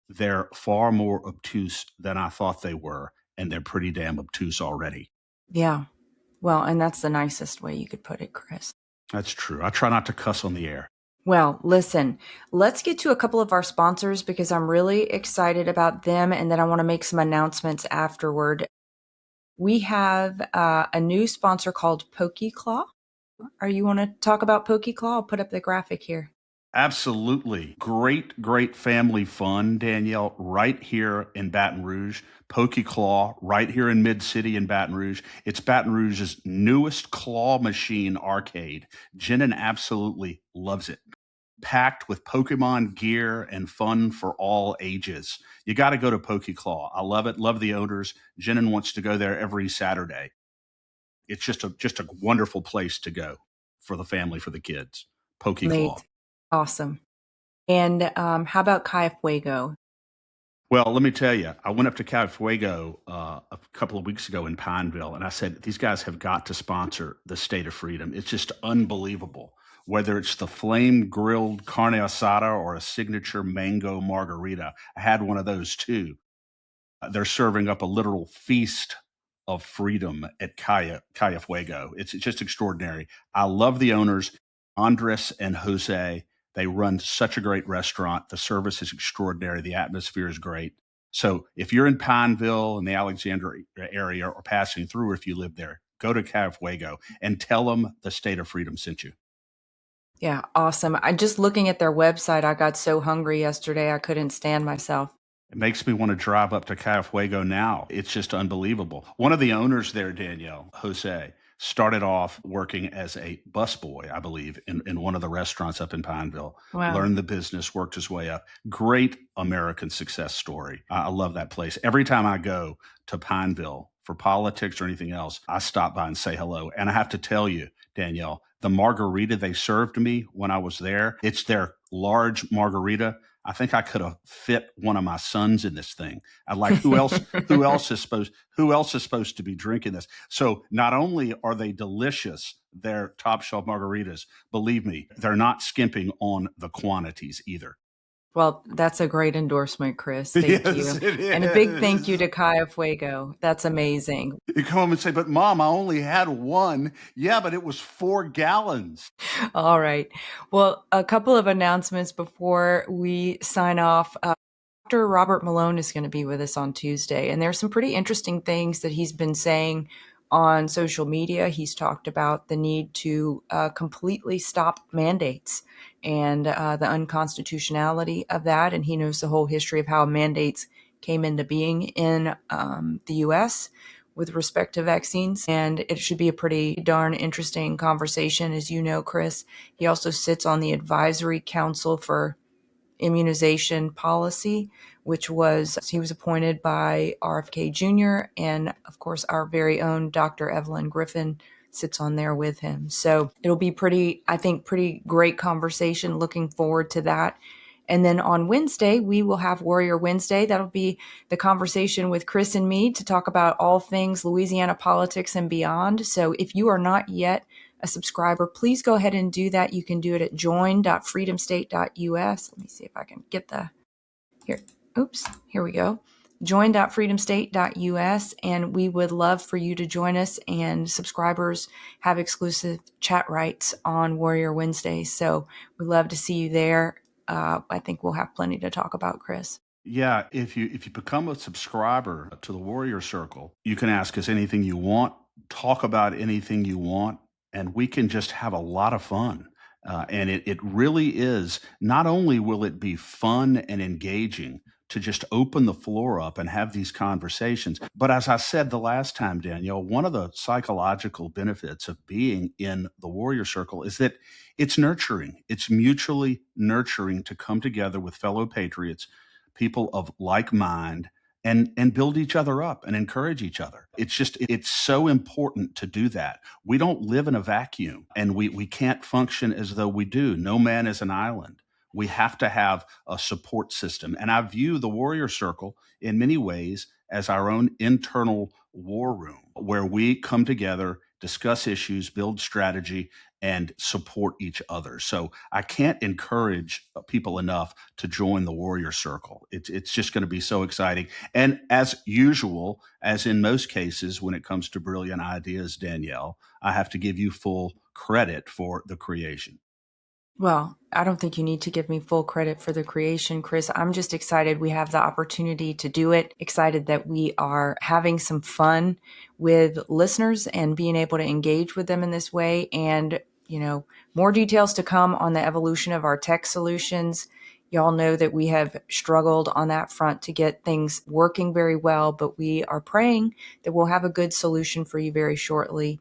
S2: they're far more obtuse than I thought they were. And they're pretty damn obtuse already.
S3: Yeah. Well, and that's the nicest way you could put it, Chris.
S2: That's true. I try not to cuss on the air.
S3: Well, listen, let's get to a couple of our sponsors because I'm really excited about them. And then I want to make some announcements afterward. We have a new sponsor called PokeClaw. Are you want to talk about PokeClaw? I'll put up the graphic here.
S2: Absolutely. Great family fun, Danielle, right here in Baton Rouge. PokeClaw, right here in Mid-City in Baton Rouge. It's Baton Rouge's newest claw machine arcade. Jenin absolutely loves it. Packed with Pokemon gear and fun for all ages. You got to go to PokeClaw. I love it. Love the owners. Jenin wants to go there every Saturday. It's just a wonderful place to go for the family, for the kids. PokeClaw.
S3: Nate. Awesome. And how about Cayo Fuego?
S2: Well, let me tell you, I went up to Cayo Fuego a couple of weeks ago in Pineville, and I said, these guys have got to sponsor the State of Freedom. It's just unbelievable. Whether it's the flame-grilled carne asada or a signature mango margarita, I had one of those too. They're serving up a literal feast of freedom at Cayo Fuego. It's just extraordinary. I love the owners, Andres and Jose. They run such a great restaurant. The service is extraordinary. The atmosphere is great. So if you're in Pineville in the Alexandria area or passing through, or if you live there, go to Cayo Fuego and tell them the State of Freedom sent you.
S3: Yeah, awesome. I just looking at their website, I got so hungry yesterday I couldn't stand myself.
S2: It makes me want to drive up to Cayo Fuego now. It's just unbelievable. One of the owners there, Danielle, Jose, started off working as a busboy, I believe, in one of the restaurants up in Pineville.
S3: Wow.
S2: Learned the business, worked his way up. Great American success story. I love that place. Every time I go to Pineville for politics or anything else, I stop by and say hello. And I have to tell you, Danielle, the margarita they served me when I was there, it's their large margarita.
S4: I think I could have fit one of my sons in this thing. I'm like, who else is supposed to be drinking this? So not only are they delicious, they're top shelf margaritas. Believe me, they're not skimping on the quantities either.
S3: Well, that's a great endorsement, Chris. Thank
S4: Yes,
S3: you.
S4: it
S3: And a big thank you
S4: is.
S3: to Kaya Fuego. That's amazing.
S4: You come home and say, but Mom, I only had one. Yeah, but it was 4 gallons.
S3: All right. Well, a couple of announcements before we sign off. Dr. Robert Malone is going to be with us on Tuesday, and there's some pretty interesting things that he's been saying on social media. He's talked about the need to completely stop mandates and the unconstitutionality of that. And he knows the whole history of how mandates came into being in the U.S. with respect to vaccines. And it should be a pretty darn interesting conversation. As you know, Chris, he also sits on the Advisory Council for Immunization Policy, he was appointed by RFK Jr. And of course, our very own Dr. Evelyn Griffin sits on there with him. So it'll be pretty great conversation. Looking forward to that. And then on Wednesday, we will have Warrior Wednesday. That'll be the conversation with Chris and me to talk about all things Louisiana politics and beyond. So if you are not yet a subscriber, please go ahead and do that. You can do it at join.freedomstate.us. Let me see if I can get here we go. Join.freedomstate.us. And we would love for you to join us, and subscribers have exclusive chat rights on Warrior Wednesdays. So we'd love to see you there. I think we'll have plenty to talk about, Chris.
S4: Yeah, if you become a subscriber to the Warrior Circle, you can ask us anything you want, talk about anything you want, and we can just have a lot of fun. And it really is, not only will it be fun and engaging to just open the floor up and have these conversations, but as I said the last time, Danielle, one of the psychological benefits of being in the Warrior Circle is that it's nurturing. It's mutually nurturing to come together with fellow patriots, people of like mind, and build each other up and encourage each other. It's so important to do that. We don't live in a vacuum, and we can't function as though we do. No man is an island. We have to have a support system. And I view the Warrior Circle in many ways as our own internal war room, where we come together, discuss issues, build strategy, and support each other. So I can't encourage people enough to join the Warrior Circle. It's just going to be so exciting. And as usual, as in most cases, when it comes to brilliant ideas, Danielle, I have to give you full credit for the creation.
S3: Well, I don't think you need to give me full credit for the creation, Chris. I'm just excited we have the opportunity to do it. Excited that we are having some fun with listeners and being able to engage with them in this way. And, more details to come on the evolution of our tech solutions. Y'all know that we have struggled on that front to get things working very well, but we are praying that we'll have a good solution for you very shortly,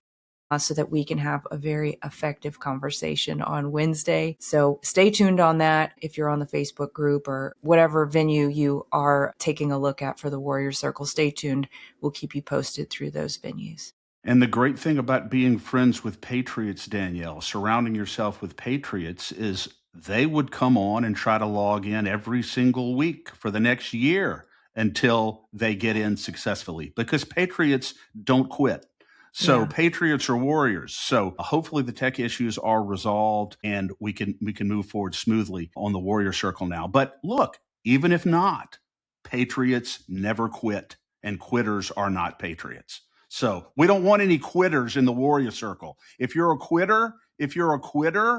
S3: so that we can have a very effective conversation on Wednesday. So stay tuned on that if you're on the Facebook group or whatever venue you are taking a look at for the Warrior Circle. Stay tuned. We'll keep you posted through those venues.
S4: And the great thing about being friends with patriots, Danielle, surrounding yourself with patriots, is they would come on and try to log in every single week for the next year until they get in successfully, because patriots don't quit. So patriots are warriors. So hopefully the tech issues are resolved and we can move forward smoothly on the Warrior Circle now. But look, even if not, patriots never quit, and quitters are not patriots. So we don't want any quitters in the Warrior Circle. If you're a quitter,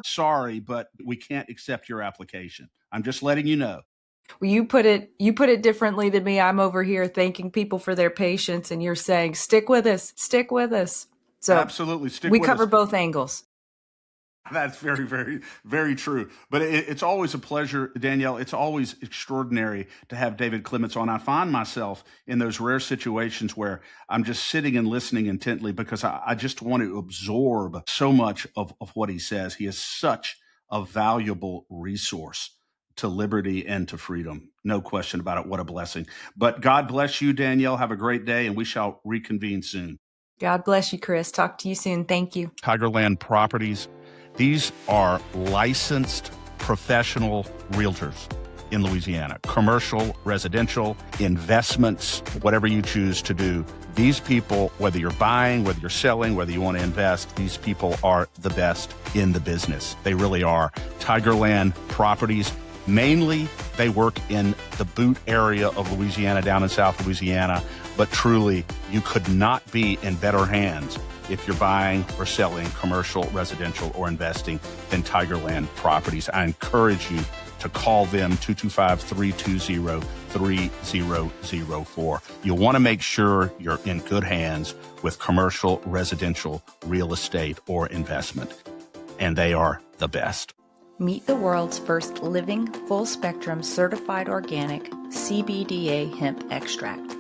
S4: sorry, but we can't accept your application. I'm just letting you know.
S3: Well, you put it differently than me. I'm over here thanking people for their patience, and you're saying, stick with us. So
S4: absolutely,
S3: we cover both angles.
S4: That's very, very, very true. But it's always a pleasure, Danielle. It's always extraordinary to have David Clements on. I find myself in those rare situations where I'm just sitting and listening intently because I just want to absorb so much of what he says. He is such a valuable resource to liberty and to freedom. No question about it. What a blessing. But God bless you, Danielle. Have a great day, and we shall reconvene soon.
S3: God bless you, Chris. Talk to you soon. Thank you.
S4: Tigerland Properties. These are licensed professional realtors. in Louisiana. Commercial, residential, investments, whatever you choose to do. These people, whether you're buying, whether you're selling, whether you want to invest, these people are the best in the business. They really are. Tigerland Properties, mainly they work in the Boot area of Louisiana, down in South Louisiana, but truly you could not be in better hands if you're buying or selling commercial, residential, or investing than Tigerland Properties. I encourage you to call them 225-320-3004. You'll want to make sure you're in good hands with commercial, residential, real estate, or investment. And they are the best.
S3: Meet the world's first living, full-spectrum, certified organic CBDA hemp extract.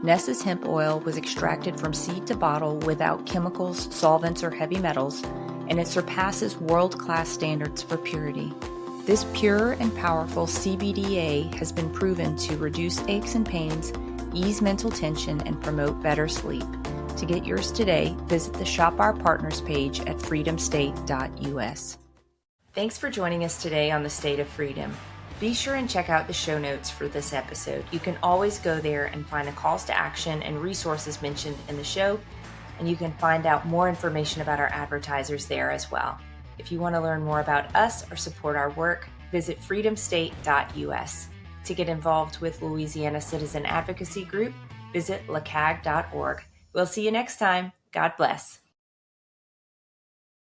S3: Nessa's hemp oil was extracted from seed to bottle without chemicals, solvents, or heavy metals, and it surpasses world-class standards for purity. This pure and powerful CBDA has been proven to reduce aches and pains, ease mental tension, and promote better sleep. To get yours today, visit the Shop Our Partners page at freedomstate.us. Thanks for joining us today on the State of Freedom. Be sure and check out the show notes for this episode. You can always go there and find the calls to action and resources mentioned in the show, and you can find out more information about our advertisers there as well. If you want to learn more about us or support our work, visit freedomstate.us. To get involved with Louisiana Citizen Advocacy Group, visit lacag.org. We'll see you next time. God bless.